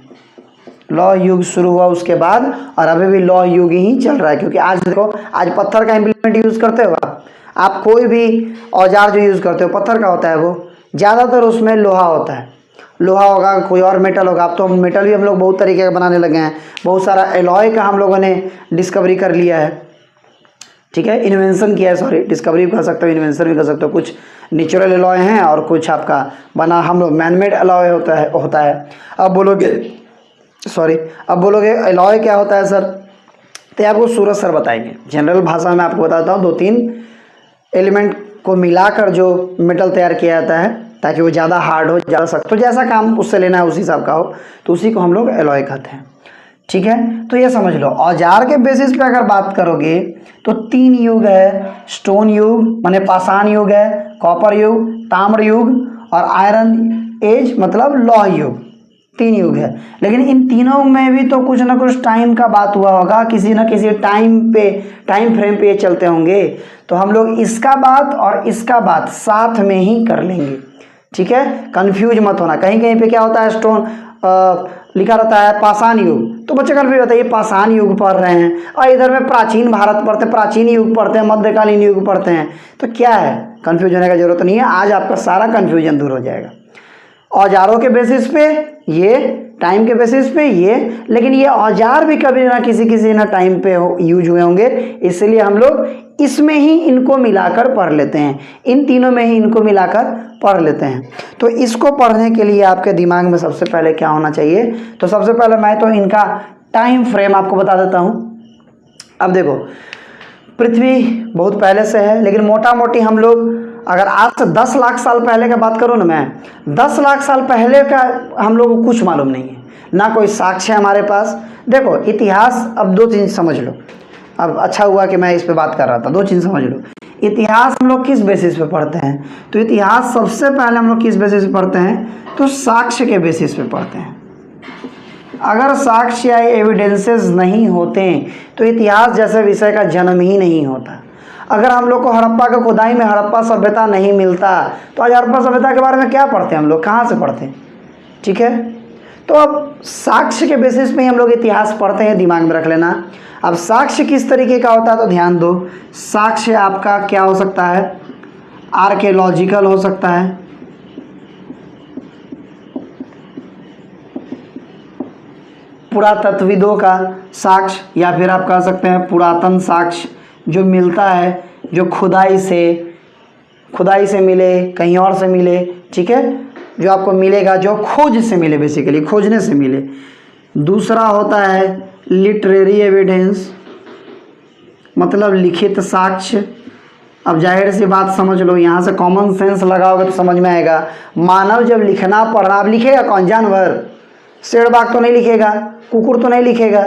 S1: लौह युग शुरू हुआ उसके बाद, और अभी भी लौह युग ही चल रहा है। क्योंकि आज देखो, आज पत्थर का इम्प्लीमेंट यूज़ करते हो आप कोई भी औजार जो यूज़ करते हो पत्थर का होता है, वो ज़्यादातर उसमें लोहा होता है। लोहा होगा, कोई और मेटल होगा। अब तो मेटल भी हम लोग बहुत तरीके का बनाने लगे हैं, बहुत सारा एलॉय का हम लोगों ने डिस्कवरी कर लिया है। ठीक है, इन्वेंशन किया है, सॉरी डिस्कवरी भी कर सकते हो, इन्वेंशन भी कर सकते हो। कुछ नेचुरल एलॉय हैं और कुछ आपका बना हम लोग मैन मेड एलॉय होता है। अब बोलोगे एलॉय क्या होता है सर? तो आपको सूरज सर बताएंगे। जनरल भाषा में आपको बताता हूँ, 2-3 एलिमेंट को मिलाकर जो मेटल तैयार किया जाता है ताकि वो ज़्यादा हार्ड हो, ज़्यादा सख्त हो, जैसा काम उससे लेना है उसी हिसाब का हो, तो उसी को हम लोग एलॉय कहते हैं। ठीक है, तो ये समझ लो औजार के बेसिस पे अगर बात करोगे तो 3 युग है। स्टोन युग माने पाषाण युग है, कॉपर युग, ताम्र युग, और आयरन एज मतलब लौह युग। 3 युग है। लेकिन इन तीनों में भी तो कुछ ना कुछ टाइम का बात हुआ होगा, किसी ना किसी टाइम फ्रेम पे ये चलते होंगे। तो हम लोग इसका बात और इसका बात साथ में ही कर लेंगे। ठीक है, कंफ्यूज मत होना। कहीं कहीं पे क्या होता है, स्टोन लिखा रहता है पाषाण युग, तो बच्चे कंफ्यूज होता है ये पाषाण युग पढ़ रहे हैं, और इधर में प्राचीन भारत पढ़ते, प्राचीन युग पढ़ते हैं, मध्यकालीन युग पढ़ते हैं। तो क्या है, कंफ्यूज होने का जरूरत नहीं है। आज आपका सारा कंफ्यूजन दूर हो जाएगा। औजारों के बेसिस पे ये, टाइम के बेसिस पे ये, लेकिन ये औजार भी कभी ना किसी ना टाइम पे यूज हुए होंगे, इसलिए हम लोग इसमें ही इनको मिलाकर पढ़ लेते हैं। इन तीनों में ही इनको मिलाकर पढ़ लेते हैं। तो इसको पढ़ने के लिए आपके दिमाग में सबसे पहले क्या होना चाहिए? तो सबसे पहले मैं तो इनका टाइम फ्रेम आपको बता देता हूँ। अब देखो, पृथ्वी बहुत पहले से है, लेकिन मोटा मोटी हम लोग अगर आज से 10 लाख साल पहले का बात करूँ ना, मैं 10 लाख साल पहले का हम लोगों को कुछ मालूम नहीं है, ना कोई साक्ष्य है हमारे पास। देखो इतिहास, अब 2 चीज़ समझ लो। अब अच्छा हुआ कि मैं इस पे बात कर रहा था। 2 चीज़ समझ लो। इतिहास हम लोग किस बेसिस पे पढ़ते हैं? तो इतिहास सबसे पहले हम लोग किस बेसिस पे पढ़ते हैं? तो साक्ष्य के बेसिस पे पढ़ते हैं। अगर साक्ष्य या एविडेंसेस नहीं होते तो इतिहास जैसे विषय का जन्म ही नहीं होता। अगर हम लोग को हड़प्पा के खुदाई में हड़प्पा सभ्यता नहीं मिलता तो आज हड़प्पा सभ्यता के बारे में क्या पढ़ते हैं हम लोग, कहाँ से पढ़ते हैं? ठीक है, तो अब साक्ष्य के बेसिस पे हम लोग इतिहास पढ़ते हैं, दिमाग में रख लेना। अब साक्ष्य किस तरीके का होता है तो ध्यान दो। साक्ष्य आपका क्या हो सकता है? आर्कियोलॉजिकल हो सकता है, पुरातत्वविदों का साक्ष्य, या फिर आप कह सकते हैं पुरातन साक्ष्य जो मिलता है, जो खुदाई से मिले, कहीं और से मिले। ठीक है, जो आपको मिलेगा, जो खोज से मिले, बेसिकली खोजने से मिले। दूसरा होता है लिटरेरी एविडेंस, मतलब लिखित साक्ष्य। अब जाहिर सी बात समझ लो, यहाँ से कॉमन सेंस लगाओगे तो समझ में आएगा। मानव जब लिखना पढ़ना, अब लिखेगा कौन? जानवर। शेर बाघ तो नहीं लिखेगा, कुकुर तो नहीं लिखेगा,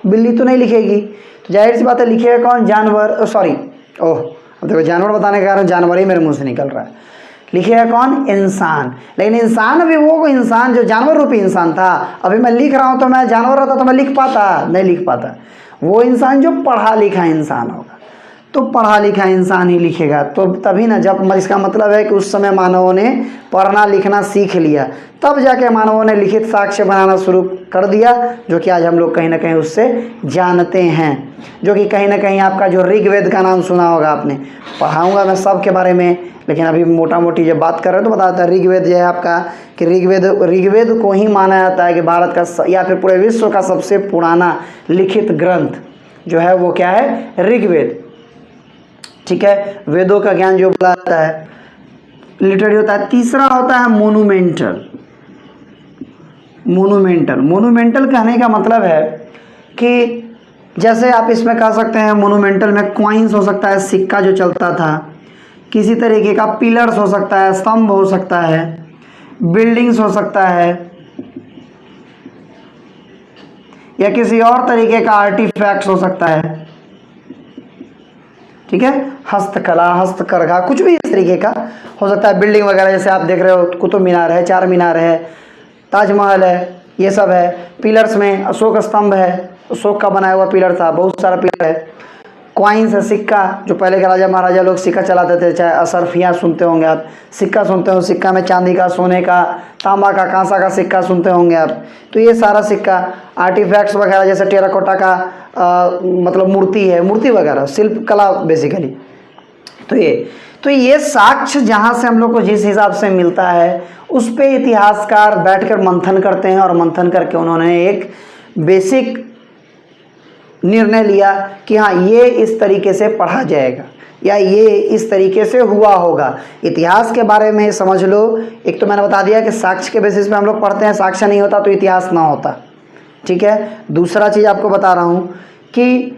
S1: बिल्ली तो नहीं लिखेगी, तो जाहिर सी बात है लिखेगा कौन? जानवर। अब देखो जानवर बताने के कारण जानवर ही मेरे मुंह से निकल रहा है। लिखेगा कौन? इंसान। लेकिन इंसान अभी वो इंसान जो जानवर रूपी इंसान था। अभी मैं लिख रहा हूँ तो मैं जानवर रहता तो मैं लिख पाता? नहीं लिख पाता। वो इंसान जो पढ़ा लिखा इंसान होगा। तो पढ़ा लिखा इंसान ही लिखेगा। तो तभी ना, जब इसका मतलब है कि उस समय मानवों ने पढ़ना लिखना सीख लिया, तब जाके मानवों ने लिखित साक्ष्य बनाना शुरू कर दिया, जो कि आज हम लोग कहीं ना कहीं उससे जानते हैं। जो कि कहीं ना कहीं आपका जो ऋग्वेद का नाम सुना होगा आपने, पढ़ाऊँगा मैं सब के बारे में, लेकिन अभी मोटा मोटी जब बात कर रहे हैं तो बताता है। ऋग्वेद जो है आपका, कि ऋग्वेद को ही माना जाता है कि भारत का या फिर पूरे विश्व का सबसे पुराना लिखित ग्रंथ जो है वो क्या है, ऋग्वेद। ठीक है, वेदों का ज्ञान जो बोला जाता है लिटरेरी होता है। तीसरा होता है मोनूमेंटल। मोनूमेंटल कहने का मतलब है कि जैसे आप इसमें कह सकते हैं, मोनूमेंटल में कॉइन्स हो सकता है, सिक्का जो चलता था, किसी तरीके का पिलर्स हो सकता है, स्तंभ हो सकता है, बिल्डिंग्स हो सकता है, या किसी और तरीके का आर्टिफैक्ट्स हो सकता है। ठीक है, हस्तकला, हस्तकरघा, कुछ भी इस तरीके का हो सकता है। बिल्डिंग वगैरह जैसे आप देख रहे हो, कुतुब मीनार है, चार मीनार है, ताजमहल है, ये सब है। पिलर्स में अशोक स्तंभ है, अशोक का बनाया हुआ पिलर था, बहुत सारा पिलर है। कॉइन्स है, सिक्का, जो पहले के राजा महाराजा लोग सिक्का चलाते थे, चाहे असरफियाँ सुनते होंगे आप, सिक्का सुनते हो, सिक्का में चांदी का, सोने का, तांबा का, कांसा का सिक्का सुनते होंगे आप। तो ये सारा सिक्का, आर्टिफैक्ट्स वगैरह जैसे टेराकोटा का मतलब मूर्ति है, मूर्ति वगैरह, शिल्प कला बेसिकली। तो ये साक्ष्य जहाँ से हम लोग को जिस हिसाब से मिलता है, उस पे इतिहासकार बैठकर मंथन करते हैं, और मंथन करके उन्होंने एक बेसिक निर्णय लिया कि हाँ, ये इस तरीके से पढ़ा जाएगा, या ये इस तरीके से हुआ होगा। इतिहास के बारे में समझ लो, एक तो मैंने बता दिया कि साक्ष्य के बेसिस पे हम लोग पढ़ते हैं, साक्ष्य नहीं होता तो इतिहास ना होता। ठीक है, दूसरा चीज़ आपको बता रहा हूँ कि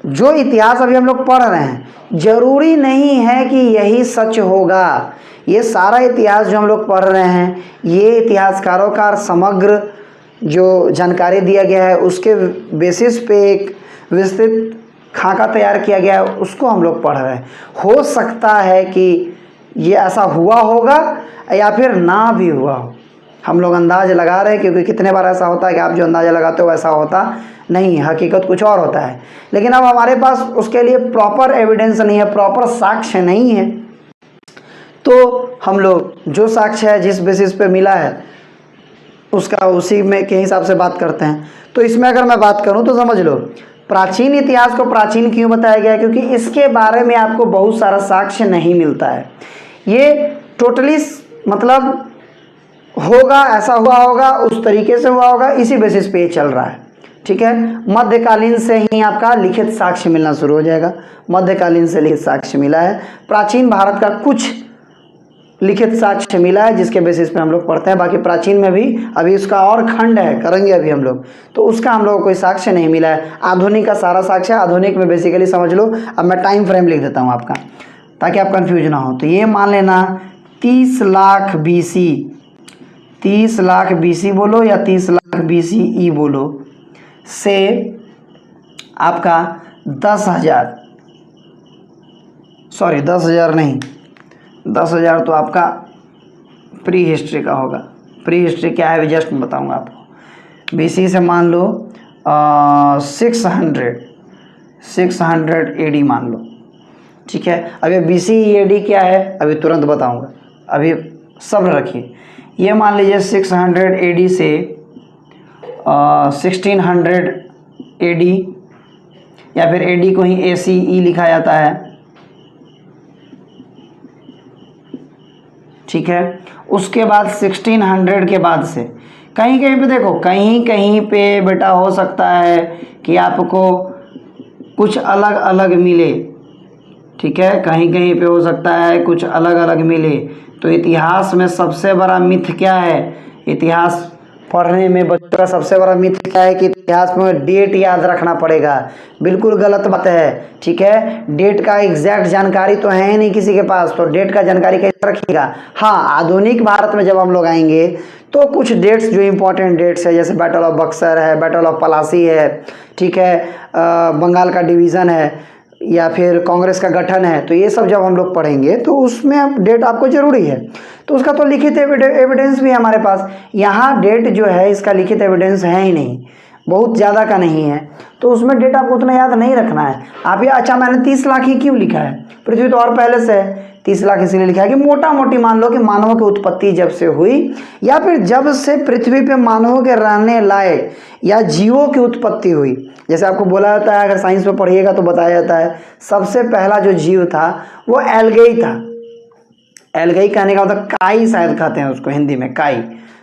S1: जो इतिहास अभी हम लोग पढ़ रहे हैं, जरूरी नहीं है कि यही सच होगा। ये सारा इतिहास जो हम लोग पढ़ रहे हैं, ये इतिहासकारों का समग्र जो जानकारी दिया गया है, उसके बेसिस पे एक विस्तृत खाका तैयार किया गया है, उसको हम लोग पढ़ रहे हैं। हो सकता है कि ये ऐसा हुआ होगा या फिर ना भी हुआ हो, हम लोग अंदाज लगा रहे हैं, क्योंकि कितने बार ऐसा होता है कि आप जो अंदाज़ा लगाते हो वैसा होता नहीं, हकीकत कुछ और होता है। लेकिन अब हमारे पास उसके लिए प्रॉपर एविडेंस नहीं है, प्रॉपर साक्ष्य नहीं है, तो हम लोग जो साक्ष्य है, जिस बेसिस पे मिला है, उसका उसी में के हिसाब से बात करते हैं। तो इसमें अगर मैं बात करूं तो समझ लो, प्राचीन इतिहास को प्राचीन क्यों बताया गया है, क्योंकि इसके बारे में आपको बहुत सारा साक्ष्य नहीं मिलता है। ये टोटली मतलब होगा, ऐसा हुआ होगा, उस तरीके से हुआ होगा, इसी बेसिस पे ये चल रहा है। ठीक है, मध्यकालीन से ही आपका लिखित साक्ष्य मिलना शुरू हो जाएगा। मध्यकालीन से लिखित साक्ष्य मिला है, प्राचीन भारत का कुछ लिखित साक्ष्य मिला है, जिसके बेसिस पे हम लोग पढ़ते हैं। बाकी प्राचीन में भी अभी उसका और खंड है, करेंगे अभी हम लोग, तो उसका हम लोग को कोई साक्ष्य नहीं मिला है। आधुनिक का सारा साक्ष्य, आधुनिक में बेसिकली समझ लो। अब मैं टाइम फ्रेम लिख देता हूँ आपका, ताकि आप कंफ्यूज ना हो। तो ये मान लेना 30 लाख BC, 30 लाख BC बोलो या 30 लाख BCE बोलो, से आपका 10,000 नहीं, 10,000 तो आपका प्री हिस्ट्री का होगा। प्री हिस्ट्री क्या है, जस्ट मैं बताऊंगा आपको। BC से मान लो 600 AD मान लो। ठीक है, अभी BC AD क्या है अभी तुरंत बताऊंगा, अभी सब्र रखिए। ये मान लीजिए 600 AD से 1600 AD, या फिर AD को ही ACE लिखा जाता है। ठीक है, उसके बाद 1600 के बाद से कहीं कहीं पे देखो, कहीं कहीं पे बेटा हो सकता है कि आपको कुछ अलग अलग मिले। ठीक है, कहीं कहीं पे हो सकता है कुछ अलग अलग मिले। तो इतिहास में सबसे बड़ा मिथ क्या है, इतिहास पढ़ने में बच्चों का सबसे बड़ा मिथ क्या है कि इतिहास में डेट याद रखना पड़ेगा। बिल्कुल गलत बात है। ठीक है, डेट का एग्जैक्ट जानकारी तो है नहीं किसी के पास, तो डेट का जानकारी कैसे रखिएगा। हाँ, आधुनिक भारत में जब हम लोग आएंगे तो कुछ डेट्स जो इम्पोर्टेंट डेट्स है, जैसे बैटल ऑफ बक्सर है, बैटल ऑफ पलासी है, ठीक है, बंगाल का डिवीज़न है, या फिर कांग्रेस का गठन है, तो ये सब जब हम लोग पढ़ेंगे तो उसमें डेट आपको ज़रूरी है। तो उसका तो लिखित एविडेंस भी है हमारे पास। यहाँ डेट जो है इसका लिखित एविडेंस है ही नहीं, बहुत ज़्यादा का नहीं है, तो उसमें डेट आपको उतना याद नहीं रखना है। आप ये अच्छा मैंने 30 लाख ही क्यों लिखा है, पृथ्वी तो और पहले से है, 30 लाख इसलिए लिखा है कि मोटा मोटी मान लो कि मानवों की उत्पत्ति जब से हुई या फिर जब से पृथ्वी पे मानवों के रहने लायक या जीवों की उत्पत्ति हुई। जैसे आपको बोला जाता है, अगर साइंस में पढ़िएगा तो बताया जाता है, सबसे पहला जो जीव था वो एल्गई था। एल्गई कहने का मतलब काई शायद कहते हैं उसको हिंदी में, काई।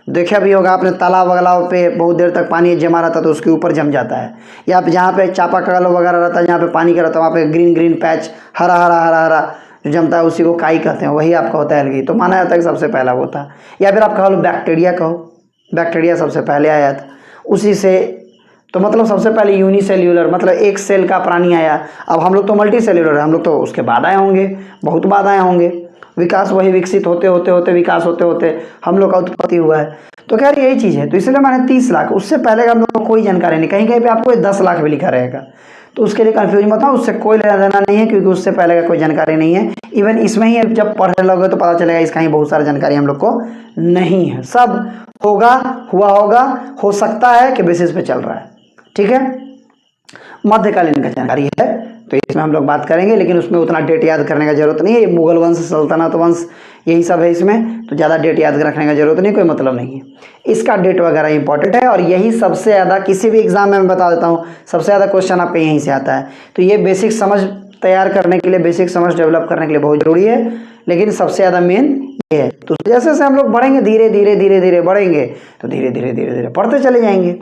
S1: देखा भी होगा आपने, तालाब वगैरह पे बहुत देर तक पानी जमा रहता है तो उसके ऊपर जम जाता है, या जहाँ पे चापाकल वगैरह रहता है, जहाँ पे पानी का रहता है वहाँ पे ग्रीन ग्रीन पैच हरा हरा हरा हरा जो जमता है उसी को काई कहते हैं, वही आपका होता है एल्गी। तो माना जाता है कि सबसे पहला वो था। या फिर आप कह लो बैक्टीरिया, कहो बैक्टीरिया सबसे पहले आया था उसी से, तो मतलब सबसे पहले यूनिसेल्यूलर मतलब एक सेल का प्राणी आया। अब हम लोग तो मल्टी सेल्यूलर है, हम लोग तो उसके बाद आए होंगे, बहुत बाद आए होंगे। विकास वही विकसित होते होते होते विकास होते होते हम लोग का उत्पत्ति हुआ है। तो खैर यही चीज़ है, तो इसलिए मैंने 30 लाख, उससे पहले का हम लोग को कोई जानकारी नहीं। कहीं कहीं पे आपको 10 लाख भी लिखा रहेगा, तो उसके लिए कंफ्यूज मत हो, उससे कोई लेना देना नहीं है, क्योंकि उससे पहले का कोई जानकारी नहीं है। इवन इसमें ही जब पढ़ने लगोगे तो पता चलेगा इसका ही बहुत सारा जानकारी हम लोग को नहीं है। सब होगा, हुआ होगा, हो सकता है कि बेसिस पे चल रहा है। ठीक है, मध्यकालीन का जानकारी है तो इसमें हम लोग बात करेंगे, लेकिन उसमें उतना डेट याद करने का जरूरत नहीं है। ये मुगल वंश, सल्तनत वंश, यही सब है इसमें, तो ज़्यादा डेट याद रखने का जरूरत नहीं, कोई मतलब नहीं है। इसका डेट वगैरह इंपॉर्टेंट है, और यही सबसे ज़्यादा किसी भी एग्जाम में मैं बता देता हूँ, सबसे ज़्यादा क्वेश्चन आपका यहीं से आता है। तो ये बेसिक समझ तैयार करने के लिए, बेसिक समझ डेवलप करने के लिए बहुत ज़रूरी है, लेकिन सबसे ज़्यादा मेन ये है। तो जैसे जैसे हम लोग बढ़ेंगे, धीरे धीरे धीरे धीरे बढ़ेंगे, तो धीरे धीरे धीरे धीरे पढ़ते चले जाएंगे।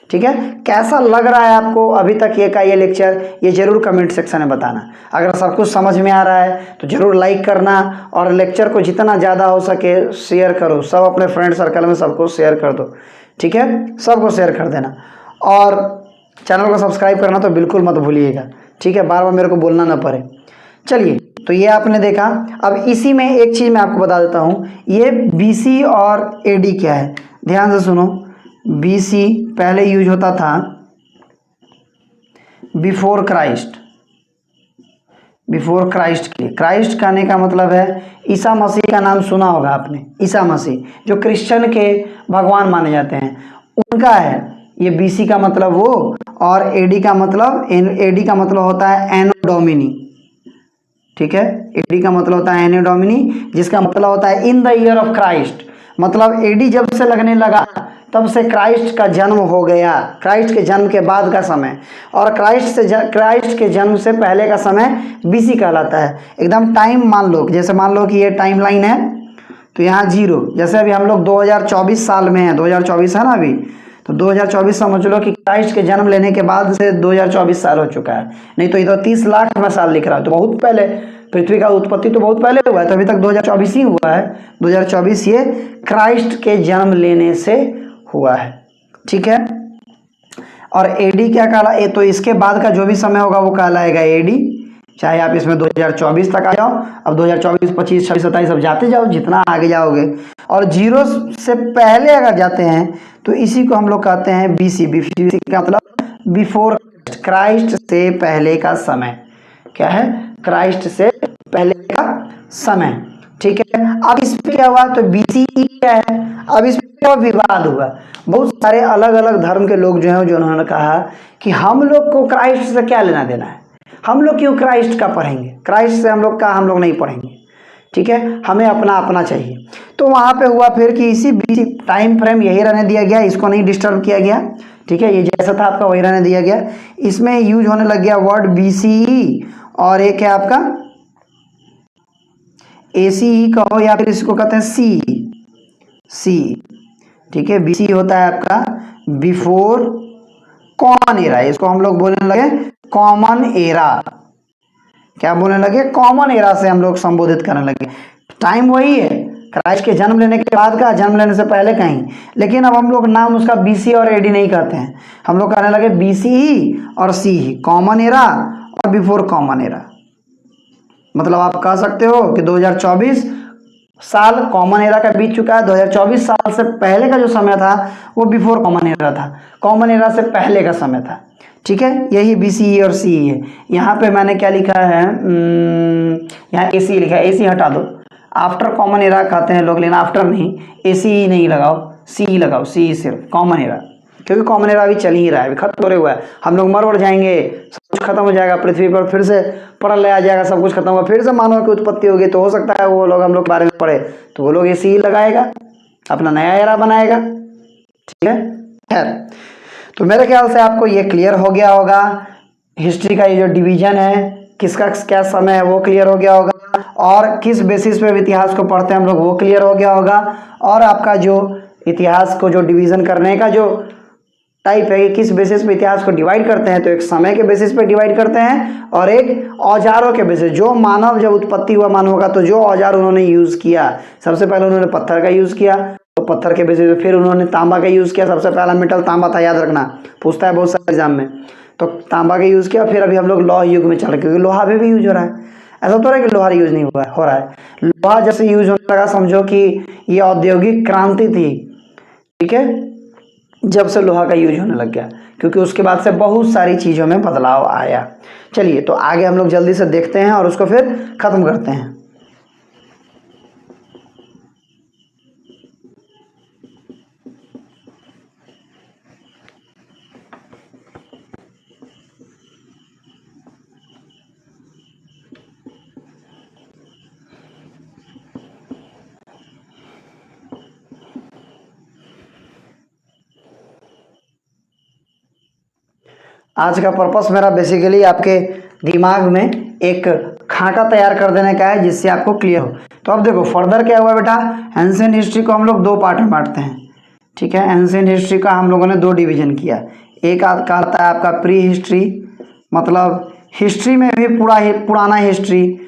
S1: ठीक है, कैसा लग रहा है आपको अभी तक ये लेक्चर, ये जरूर कमेंट सेक्शन में बताना। अगर सब कुछ समझ में आ रहा है तो जरूर लाइक करना, और लेक्चर को जितना ज़्यादा हो सके शेयर करो, सब अपने फ्रेंड सर्कल में सबको शेयर कर दो। ठीक है, सबको शेयर कर देना, और चैनल को सब्सक्राइब करना तो बिल्कुल मत भूलिएगा। ठीक है, बार बार मेरे को बोलना ना पड़े। चलिए, तो ये आपने देखा। अब इसी में एक चीज़ मैं आपको बता देता हूँ, ये BC और AD क्या है, ध्यान से सुनो। BC पहले यूज होता था बिफोर क्राइस्ट, बिफोर क्राइस्ट के। क्राइस्ट कहने का मतलब है ईसा मसीह का नाम सुना होगा आपने, ईसा मसीह जो क्रिश्चियन के भगवान माने जाते हैं, उनका है ये BC का मतलब वो, और AD का मतलब होता है एनो डोमिनी। ठीक है, AD का मतलब होता है एनो डोमिनी, जिसका मतलब होता है in the year of Christ. मतलब AD जब से लगने लगा तब से क्राइस्ट का जन्म हो गया, क्राइस्ट के जन्म के बाद का समय, और क्राइस्ट के जन्म से पहले का समय BC कहलाता है। एकदम टाइम मान लो, जैसे मान लो कि ये टाइम लाइन है, तो यहाँ 0, जैसे अभी हम लोग 2024 साल में है, 2024 है ना अभी, तो 2024 समझ लो कि क्राइस्ट के जन्म लेने के बाद से 2024 साल हो चुका है। नहीं तो इधर 30 लाख में साल लिख रहा है, तो बहुत पहले पृथ्वी का उत्पत्ति तो बहुत पहले हुआ है, तो अभी तक 2024 ही हुआ है। 2024 ये क्राइस्ट के जन्म लेने से हुआ है। ठीक है, और AD क्या कहला, तो इसके बाद का जो भी समय होगा वो कहलाएगा AD। चाहे आप इसमें 2024 तक आ जाओ, अब 2024, 25, 26, 27 सब जाते जाओ, जितना आगे जाओगे। और 0 से पहले अगर जाते हैं तो इसी को हम लोग कहते हैं BC। BC का मतलब बिफोर क्राइस्ट, से पहले का समय। क्या है, क्राइस्ट से पहले का समय। ठीक है, अब इसमें क्या हुआ, तो BC क्या है, अब इसमें क्या विवाद हुआ। बहुत सारे अलग अलग धर्म के लोग जो हैं, जो उन्होंने कहा कि हम लोग को क्राइस्ट से क्या लेना देना है, हम लोग क्यों क्राइस्ट का पढ़ेंगे, क्राइस्ट से हम लोग नहीं पढ़ेंगे। ठीक है, हमें अपना अपना चाहिए। तो वहाँ पे हुआ फिर कि इसी BC टाइम फ्रेम यही रहने दिया गया, इसको नहीं डिस्टर्ब किया गया। ठीक है, ये जैसा था आपका वही रहने दिया गया। इसमें यूज होने लग गया वर्ड BCE, और एक है आपका ACE कहो, या फिर इसको कहते हैं C। ठीक है, BC होता है आपका बिफोर कॉमन एरा, इसको हम लोग बोलने लगे कॉमन एरा। क्या बोलने लगे, कॉमन एरा से हम लोग संबोधित करने लगे। टाइम वही है, क्राइस्ट के जन्म लेने के बाद का, जन्म लेने से पहले का ही, लेकिन अब हम लोग नाम उसका BC और AD नहीं कहते हैं, हम लोग कहने लगे BCE और CE, कॉमन एरा और बिफोर कॉमन एरा। मतलब आप कह सकते हो कि 2024 साल कॉमन एरा का बीत चुका है, 2024 साल से पहले का जो समय था वो बिफोर कॉमन एरा था, कॉमन एरा से पहले का समय था। ठीक है, यही BCE और CE है। यहाँ पे मैंने क्या लिखा है, यहाँ AC लिखा है, AC हटा दो, आफ्टर कॉमन एरा कहते हैं लोग, लेकिन आफ्टर नहीं, ACE नहीं लगाओ, CE लगाओ, CE सिर्फ कॉमन एरा। क्योंकि कॉमन एरा अभी चल ही रहा है, अभी खत्म हो हुआ है। हम लोग मर जाएंगे, सब कुछ खत्म हो जाएगा, पृथ्वी पर फिर से प्रलय आ जाएगा, सब कुछ खत्म होगा, फिर से मानव की उत्पत्ति होगी। तो हो सकता है वो लोग हम लोग के बारे में पढ़े तो वो लोग ऐसे ही लगाएगा, अपना नया एरा बनाएगा। ठीक है, खैर तो मेरे ख्याल से आपको ये क्लियर हो गया होगा। हिस्ट्री का ये जो डिवीजन है, किसका क्या समय है वो क्लियर हो गया होगा, और किस बेसिस पे इतिहास को पढ़ते हैं हम लोग वो क्लियर हो गया होगा। और आपका जो इतिहास को जो डिवीज़न करने का जो टाइप है कि किस बेसिस पे इतिहास को डिवाइड करते हैं, तो एक समय के बेसिस पे डिवाइड करते हैं और एक औजारों के बेसिस। जो मानव जब उत्पत्ति हुआ मानव का, तो जो औजार उन्होंने यूज़ किया, सबसे पहले उन्होंने पत्थर का यूज़ किया, तो पत्थर के बेसिस पे फिर उन्होंने तांबा का यूज़ किया। सबसे पहला मेटल तांबा था, याद रखना, पूछता है बहुत सारे एग्जाम में। तो तांबा का यूज़ किया, फिर अभी हम लोग लौह युग में चल रहे, क्योंकि लोहा भी यूज हो रहा है। ऐसा तो है कि लोहा यूज नहीं हुआ हो रहा है। लोहा जैसे यूज होने लगा, समझो कि ये औद्योगिक क्रांति थी। ठीक है, जब से लोहा का यूज होने लग गया, क्योंकि उसके बाद से बहुत सारी चीज़ों में बदलाव आया। चलिए तो आगे हम लोग जल्दी से देखते हैं और उसको फिर ख़त्म करते हैं। आज का पर्पस मेरा बेसिकली आपके दिमाग में एक खाका तैयार कर देने का है, जिससे आपको क्लियर हो। तो अब देखो फर्दर क्या हुआ बेटा, एंशिएंट हिस्ट्री को हम लोग दो पार्ट में बांटते हैं। ठीक है, एंशिएंट हिस्ट्री का हम लोगों ने दो डिवीजन किया। एक का आता है आपका प्री हिस्ट्री, मतलब हिस्ट्री में भी पुराना हिस्ट्री,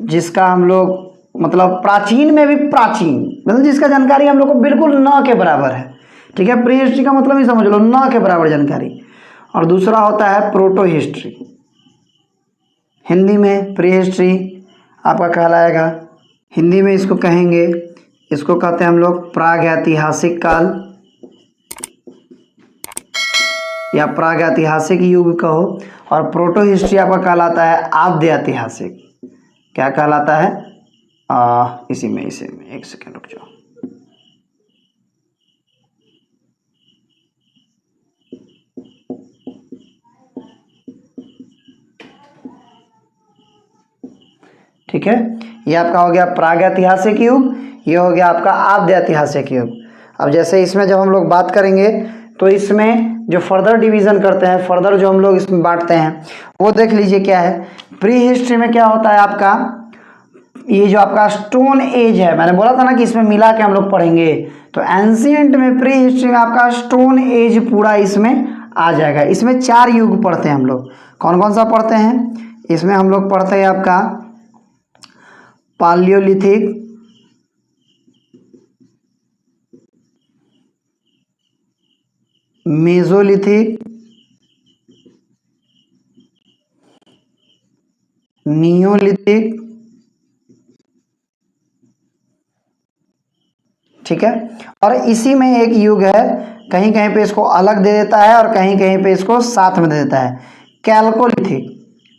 S1: जिसका हम लोग मतलब प्राचीन में भी प्राचीन, मतलब जिसका जानकारी हम लोग को बिल्कुल न के बराबर है। ठीक है, प्री हिस्ट्री का मतलब ही समझ लो न के बराबर जानकारी। और दूसरा होता है प्रोटो हिस्ट्री, हिंदी में प्री हिस्ट्री आपका कहलाएगा। हिंदी में इसको कहेंगे, इसको कहते हैं हम लोग प्रागैतिहासिक काल या प्रागैतिहासिक युग कहो। और प्रोटो हिस्ट्री आपका कहलाता है आद्य ऐतिहासिक। क्या कहलाता है? इसी में एक सेकेंड रुक जाओ। ठीक है, ये आपका हो गया प्रागैतिहासिक युग, ये हो गया आपका आद्य ऐतिहासिक युग। अब जैसे इसमें जब हम लोग बात करेंगे तो इसमें जो फर्दर डिवीज़न करते हैं, फर्दर जो हम लोग इसमें बांटते हैं, वो देख लीजिए क्या है। प्री हिस्ट्री में क्या होता है आपका, ये जो आपका स्टोन एज है, मैंने बोला था ना कि इसमें मिला के हम लोग पढ़ेंगे। तो एंशिएंट में प्री हिस्ट्री में आपका स्टोन एज पूरा इसमें आ जाएगा। इसमें 4 युग पढ़ते हैं हम लोग। कौन कौन सा पढ़ते हैं? इसमें हम लोग पढ़ते हैं आपका पालियोलिथिक, मेसोलिथिक, नियोलिथिक। ठीक है, और इसी में एक युग है, कहीं कहीं पे इसको अलग दे देता है और कहीं कहीं पे इसको साथ में दे देता है, कैल्कोलिथिक।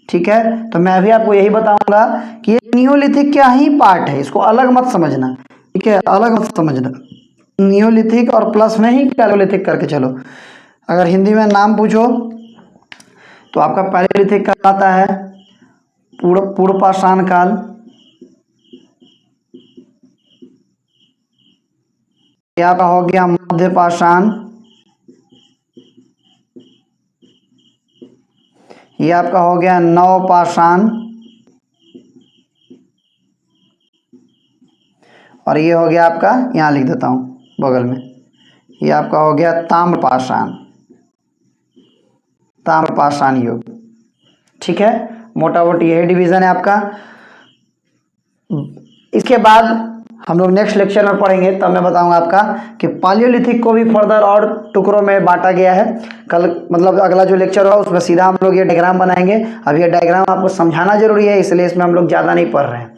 S1: ठीक है, तो मैं भी आपको यही बताऊंगा कि ये नियोलिथिक क्या ही पार्ट है, इसको अलग मत समझना। ठीक है, अलग मत समझना, नियोलिथिक और प्लस में ही कैलोलिथिक करके चलो। अगर हिंदी में नाम पूछो तो आपका पैलियोलिथिक कहलाता है पूर्व पाषाण काल। ये आपका हो गया मध्य पाषाण, ये आपका हो गया नव पाषाण, और ये हो गया आपका, यहाँ लिख देता हूँ बगल में, ये आपका हो गया ताम्र पाषाण, ताम्र पाषाण युग। ठीक है, मोटा मोटी यही डिवीजन है आपका। इसके बाद हम लोग नेक्स्ट लेक्चर में पढ़ेंगे, तब मैं बताऊंगा आपका कि पालियोलिथिक को भी फर्दर और टुकड़ों में बांटा गया है। कल मतलब अगला जो लेक्चर होगा उसमें सीधा हम लोग ये डायग्राम बनाएंगे। अब ये डायग्राम आपको समझाना जरूरी है, इसलिए इसमें हम लोग ज़्यादा नहीं पढ़ रहे हैं,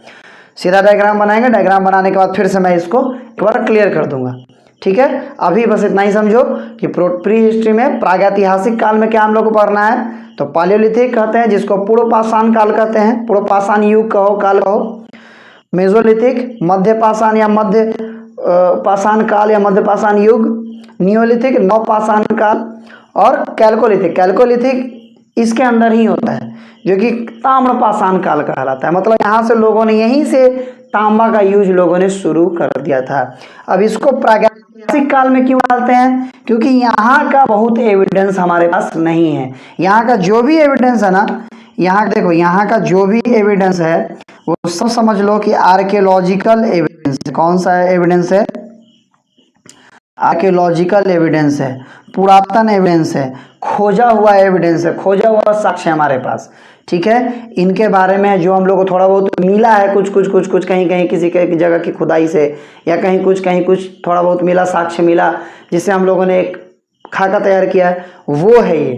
S1: सीधा डायग्राम बनाएंगे। डायग्राम बनाने के बाद फिर से मैं इसको एक बार क्लियर कर दूंगा। ठीक है, अभी बस इतना ही समझो कि प्री हिस्ट्री में प्रागैतिहासिक काल में क्या हम लोग को पढ़ना है, तो पालियोलिथिक कहते हैं, जिसको पूर्व पाषाण काल कहते हैं, पूर्व पाषाण युग कहो, काल कहो। मेसोलिथिक मध्य पाषाण या मध्य पाषाण काल या मध्य पाषाण युग। नियोलिथिक नवपाषाण काल और कैल्कोलिथिक। कैल्कोलिथिक इसके अंदर ही होता है, जो कि ताम्रपाषाण काल कहलाता है। मतलब यहाँ से लोगों ने, यहीं से तांबा का यूज लोगों ने शुरू कर दिया था। अब इसको प्रागैतिहासिक काल में क्यों डालते हैं? क्योंकि यहाँ का बहुत एविडेंस हमारे पास नहीं है। यहाँ का जो भी एविडेंस है ना, यहाँ देखो, यहाँ का जो भी एविडेंस है वो सब समझ लो कि आर्कियोलॉजिकल एविडेंस। कौन सा एविडेंस है? आर्कियोलॉजिकल एविडेंस है, पुरातन एविडेंस है, खोजा हुआ एविडेंस है, खोजा हुआ साक्ष्य हमारे पास। ठीक है, इनके बारे में जो हम लोग को थोड़ा बहुत मिला है, कुछ कहीं कहीं किसी के जगह की खुदाई से, या कहीं कुछ थोड़ा बहुत मिला, साक्ष्य मिला, जिससे हम लोगों ने एक खाका तैयार किया है, वो है ये।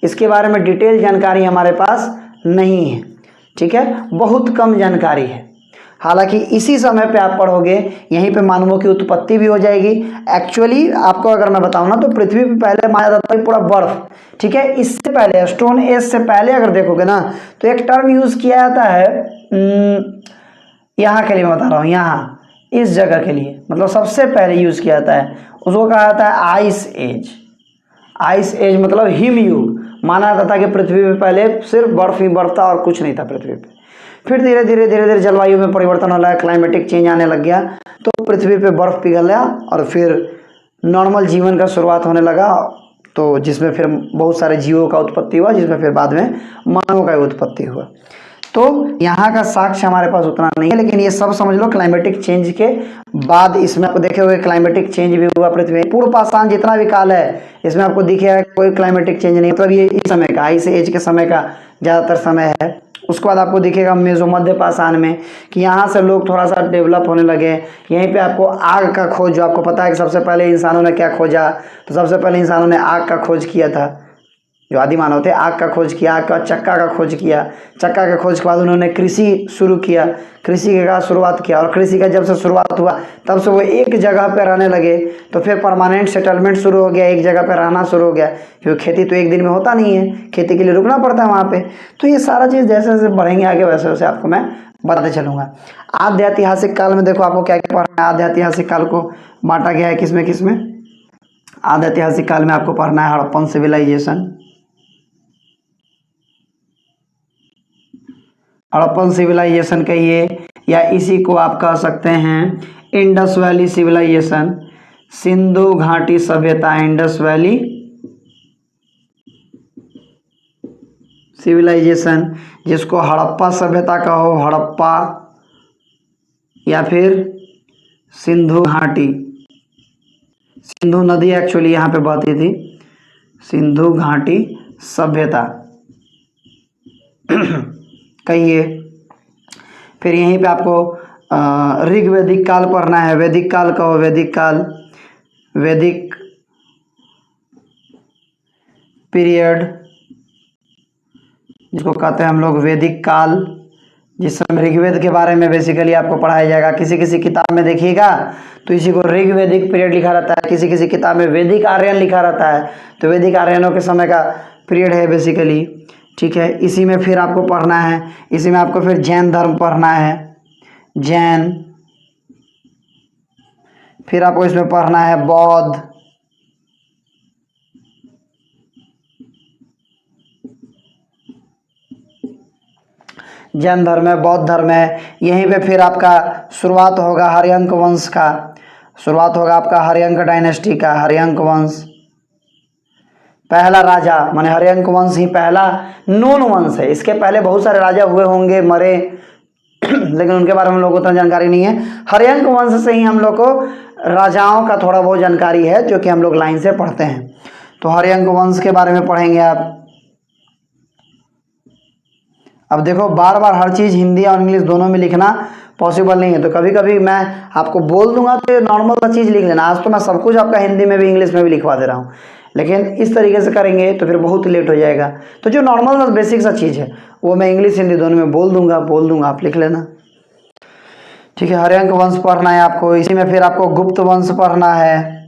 S1: इसके बारे में डिटेल जानकारी हमारे पास नहीं है। ठीक है, बहुत कम जानकारी है। हालांकि इसी समय पे आप पढ़ोगे, यहीं पे मानवों की उत्पत्ति भी हो जाएगी। एक्चुअली आपको अगर मैं बताऊं ना, तो पृथ्वी पे पहले माना जाता है पूरा बर्फ। ठीक है, इससे पहले, स्टोन एज से पहले अगर देखोगे ना, तो एक टर्म यूज किया जाता है, यहाँ के लिए मैं बता रहा हूँ, यहाँ इस जगह के लिए, मतलब सबसे पहले यूज किया जाता है, उसको कहा जाता है आइस एज। आइस एज मतलब हिमयुग। माना जाता था कि पृथ्वी पे पहले सिर्फ बर्फ ही बर्फ था और कुछ नहीं था पृथ्वी पे। फिर धीरे धीरे जलवायु में परिवर्तन हो रहा है, क्लाइमेटिक चेंज आने लग गया, तो पृथ्वी पे बर्फ पिघल गया और फिर नॉर्मल जीवन का शुरुआत होने लगा, तो जिसमें फिर बहुत सारे जीवों का उत्पत्ति हुआ, जिसमें फिर बाद में मानवों का उत्पत्ति हुआ। तो यहाँ का साक्ष्य हमारे पास उतना नहीं है, लेकिन ये सब समझ लो क्लाइमेटिक चेंज के बाद इसमें आपको देखे हुए क्लाइमेटिक चेंज भी हुआ पृथ्वी। पूर्व पाषाण जितना भी काल है, इसमें आपको दिखेगा कोई क्लाइमेटिक चेंज नहीं, मतलब ये इस समय का, आइस एज के समय का ज़्यादातर समय है। उसके बाद आपको दिखेगा मेसो मध्य पाषाण में कि यहाँ से लोग थोड़ा सा डेवलप होने लगे। यहीं पे आपको आग का खोज, जो आपको पता है कि सबसे पहले इंसानों ने क्या खोजा, तो सबसे पहले इंसानों ने आग का खोज किया था। जो आदि मानव थे, आग का खोज किया, आग का चक्का का खोज किया। चक्का के खोज के बाद उन्होंने कृषि शुरू किया, कृषि का शुरुआत किया, और कृषि का जब से शुरुआत हुआ तब से वो एक जगह पे रहने लगे, तो फिर परमानेंट सेटलमेंट शुरू हो गया, एक जगह पे रहना शुरू हो गया, क्योंकि खेती तो एक दिन में होता नहीं है, खेती के लिए रुकना पड़ता है वहाँ पे। तो ये सारा चीज़ जैसे जैसे बढ़ेंगे आगे, वैसे वैसे आपको मैं बताते चलूँगा। आद्य ऐतिहासिक काल में देखो आपको क्या क्या पढ़ना है। आद्य ऐतिहासिक काल को बांटा गया है किसमें किसमें। आद्य ऐतिहासिक काल में आपको पढ़ना है हड़प्पन सिविलाइजेशन। हड़प्पन सिविलाइजेशन कहिए, या इसी को आप कह सकते हैं इंडस वैली सिविलाइजेशन, सिंधु घाटी सभ्यता, इंडस वैली सिविलाइजेशन, जिसको हड़प्पा सभ्यता कहो, हड़प्पा, या फिर सिंधु घाटी। सिंधु नदी एक्चुअली यहाँ पे बहती थी, सिंधु घाटी सभ्यता कहिए। फिर यहीं पे आपको ऋग्वैदिक काल पढ़ना है, वैदिक काल कहो, वैदिक काल, वैदिक पीरियड जिसको कहते हैं हम लोग वैदिक काल, जिसमें ऋग्वेद के बारे में बेसिकली आपको पढ़ाया जाएगा। किसी किसी किताब में देखिएगा तो इसी को ऋग्वैदिक पीरियड लिखा रहता है, किसी किसी किताब में वैदिक आर्यन लिखा रहता है, तो वैदिक आर्यनों के समय का पीरियड है बेसिकली। ठीक है, इसी में फिर आपको पढ़ना है, इसी में आपको फिर जैन धर्म पढ़ना है, जैन। फिर आपको इसमें पढ़ना है बौद्ध, जैन धर्म है, बौद्ध धर्म है। यहीं पे फिर आपका शुरुआत होगा हर्यंक वंश का, शुरुआत होगा आपका हर्यंक डायनेस्टी का। हर्यंक वंश पहला राजा, माने हर्यंक वंश ही पहला नोन वंश है। इसके पहले बहुत सारे राजा हुए होंगे, मरे लेकिन उनके बारे में हम लोग को उतना जानकारी नहीं है। हर्यंक वंश से ही हम लोग को राजाओं का थोड़ा बहुत जानकारी है, जो कि हम लोग लाइन से पढ़ते हैं। तो हर्यंक वंश के बारे में पढ़ेंगे आप। अब देखो, बार बार हर चीज़ हिंदी और इंग्लिश दोनों में लिखना पॉसिबल नहीं है, तो कभी कभी मैं आपको बोल दूंगा तो नॉर्मल सा चीज़ लिख लेना। आज तो मैं सब कुछ आपका हिंदी में भी इंग्लिश में भी लिखवा दे रहा हूँ, लेकिन इस तरीके से करेंगे तो फिर बहुत लेट हो जाएगा। तो जो नॉर्मल बेसिक सा चीज़ है वो मैं इंग्लिश हिंदी दोनों में बोल दूंगा, आप लिख लेना। ठीक है, हर्यंक वंश पढ़ना है आपको। इसी में फिर आपको गुप्त वंश पढ़ना है।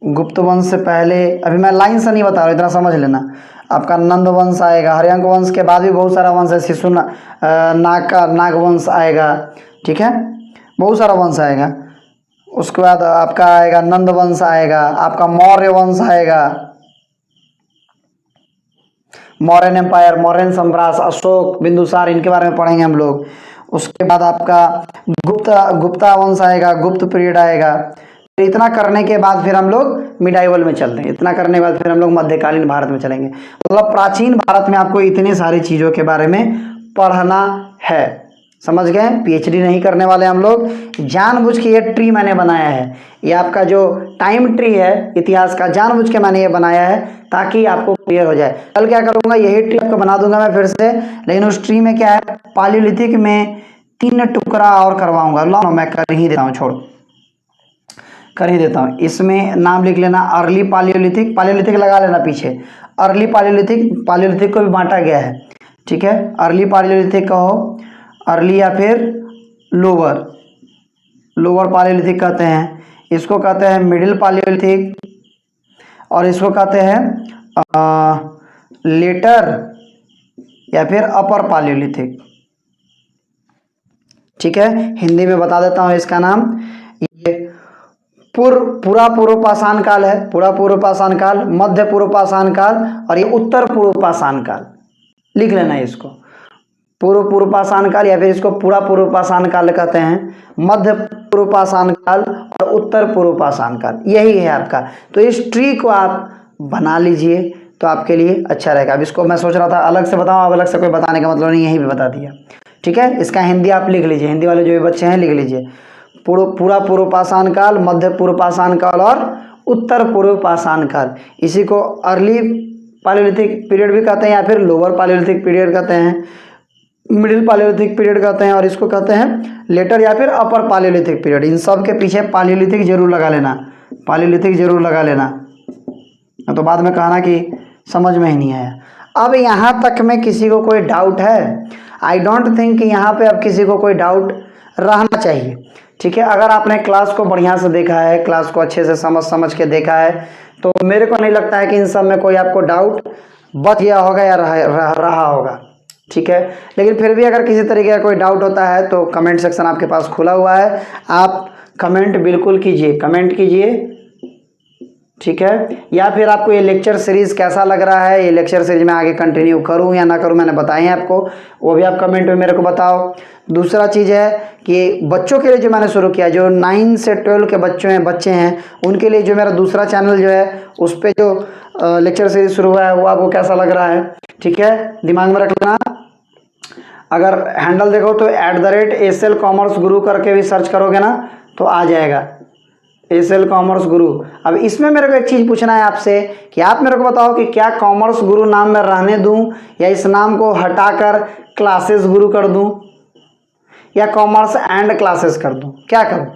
S1: गुप्त वंश से पहले, अभी मैं लाइन से नहीं बता रहा हूँ, इतना समझ लेना। आपका नंद वंश आएगा, हर्यंक वंश के बाद भी बहुत सारा वंश है, शिशु नाग वंश आएगा। ठीक है, बहुत सारा वंश आएगा। उसके बाद आपका आएगा नंद वंश आएगा, आपका मौर्य वंश आएगा, मौर्यन एम्पायर, मौर्यन साम्राज्य, अशोक, बिंदुसार, इनके बारे में पढ़ेंगे हम लोग। उसके बाद आपका गुप्ता वंश आएगा, गुप्त पीरियड आएगा। तो इतना करने के बाद फिर हम लोग मिडाइवल में चलते हैं, इतना करने के बाद फिर हम लोग मध्यकालीन भारत में चलेंगे। मतलब प्राचीन भारत में आपको इतनी सारी चीज़ों के बारे में पढ़ना है, समझ गए। पीएचडी नहीं करने वाले हम लोग, जानबूझ के ये ट्री मैंने बनाया है, ये आपका जो टाइम ट्री है इतिहास का, जानबूझ के मैंने ये बनाया है ताकि आपको क्लियर हो जाए। कल क्या करूँगा, यही ट्री आपको बना दूंगा मैं फिर से, लेकिन उस ट्री में क्या है, पालियोलिथिक में 3 टुकड़ा और करवाऊंगा। लो मैं कर ही देता हूँ, छोड़ कर ही देता हूँ। इसमें नाम लिख लेना अर्ली पालियोलिथिक, पालियोलिथिक लगा लेना पीछे, अर्ली पालियोलिथिक, पालियोलिथिक को भी बांटा गया है, ठीक है। अर्ली पालियोलिथिक कहो, अर्ली या फिर लोअर, लोअर पालियोलिथिक कहते हैं, इसको कहते हैं मिडिल पालियोलिथिक, और इसको कहते हैं लेटर या फिर अपर पालियोलिथिक, ठीक है। हिंदी में बता देता हूँ इसका नाम, ये पूरा पूर्व पाषाण काल है, पूरा पूर्व पाषाण काल, मध्य पूर्व पाषाण काल, और ये उत्तर पूर्व पाषाण काल, लिख लेना है इसको। पूर्व पाषाण काल या फिर इसको पूरा पूर्व पाषाण काल कहते हैं, मध्य पूर्व पाषाण काल और उत्तर पूर्व पाषाण काल, यही है आपका। तो इस ट्री को आप बना लीजिए तो आपके लिए अच्छा रहेगा। अब इसको मैं सोच रहा था अलग से बताऊं, अब अलग से कोई बताने का मतलब नहीं, यही भी बता दिया, ठीक है। इसका हिंदी आप लिख लीजिए, हिंदी वाले जो भी बच्चे हैं लिख लीजिए, पूरा पूर्व पाषाण काल, मध्य पूर्व पाषाण काल और उत्तर पूर्व पाषाण काल। इसी को अर्ली पालियोलिथिक पीरियड भी कहते हैं या फिर लोअर पालियोलिथिक पीरियड कहते हैं, मिडिल पालियोलिथिक पीरियड कहते हैं, और इसको कहते हैं लेटर या फिर अपर पालियोलिथिक पीरियड। इन सब के पीछे पालियोलिथिक जरूर लगा लेना, पालियोलिथिक जरूर लगा लेना, तो बाद में कहना कि समझ में ही नहीं आया। अब यहाँ तक में किसी को कोई डाउट है? आई डोंट थिंक कि यहाँ पे अब किसी को कोई डाउट रहना चाहिए, ठीक है। अगर आपने क्लास को बढ़िया से देखा है, क्लास को अच्छे से समझ के देखा है, तो मेरे को नहीं लगता है कि इन सब में कोई आपको डाउट बच गया होगा या रहा होगा, ठीक है। लेकिन फिर भी अगर किसी तरीके का कोई डाउट होता है तो कमेंट सेक्शन आपके पास खुला हुआ है, आप कमेंट बिल्कुल कीजिए, कमेंट कीजिए, ठीक है। या फिर आपको ये लेक्चर सीरीज़ कैसा लग रहा है, ये लेक्चर सीरीज में आगे कंटिन्यू करूं या ना करूं, मैंने बताए हैं आपको, वो भी आप कमेंट में मेरे को बताओ। दूसरा चीज़ है कि बच्चों के लिए जो मैंने शुरू किया, जो 9 से 12 के बच्चे हैं उनके लिए जो मेरा दूसरा चैनल जो है उस पर जो लेक्चर सीरीज शुरू हुआ है वो आपको कैसा लग रहा है, ठीक है, दिमाग में रख लेना। अगर हैंडल देखो तो @SL कॉमर्स गुरु करके भी सर्च करोगे ना तो आ जाएगा, SL कॉमर्स गुरु। अब इसमें मेरे को एक चीज़ पूछना है आपसे कि आप मेरे को बताओ कि क्या कॉमर्स गुरु नाम में रहने दूं या इस नाम को हटाकर क्लासेस गुरु कर दूं या कॉमर्स एंड क्लासेस कर दूं, क्या करूं?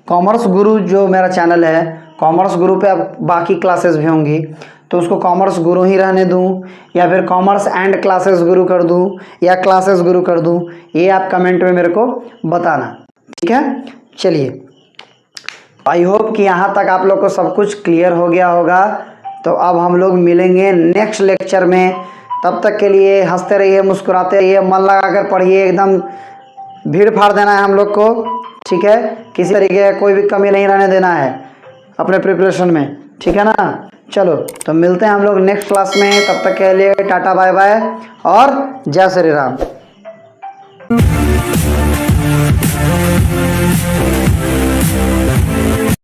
S1: कॉमर्स गुरु जो मेरा चैनल है, कॉमर्स गुरु पे अब बाकी क्लासेस भी होंगी, तो उसको कॉमर्स गुरु ही रहने दूं या फिर कॉमर्स एंड क्लासेस गुरु कर दूं या क्लासेस गुरु कर दूं, ये आप कमेंट में मेरे को बताना, ठीक है। चलिए, आई होप कि यहाँ तक आप लोग को सब कुछ क्लियर हो गया होगा। तो अब हम लोग मिलेंगे नेक्स्ट लेक्चर में, तब तक के लिए हंसते रहिए, मुस्कुराते रहिए, मन लगा कर पढ़िए, एकदम भीड़ फाड़ देना है हम लोग को, ठीक है। किसी तरीके का कोई भी कमी नहीं रहने देना है अपने प्रिपरेशन में, ठीक है ना। चलो तो मिलते हैं हम लोग नेक्स्ट क्लास में, तब तक के लिए टाटा बाय बाय और जय श्री राम।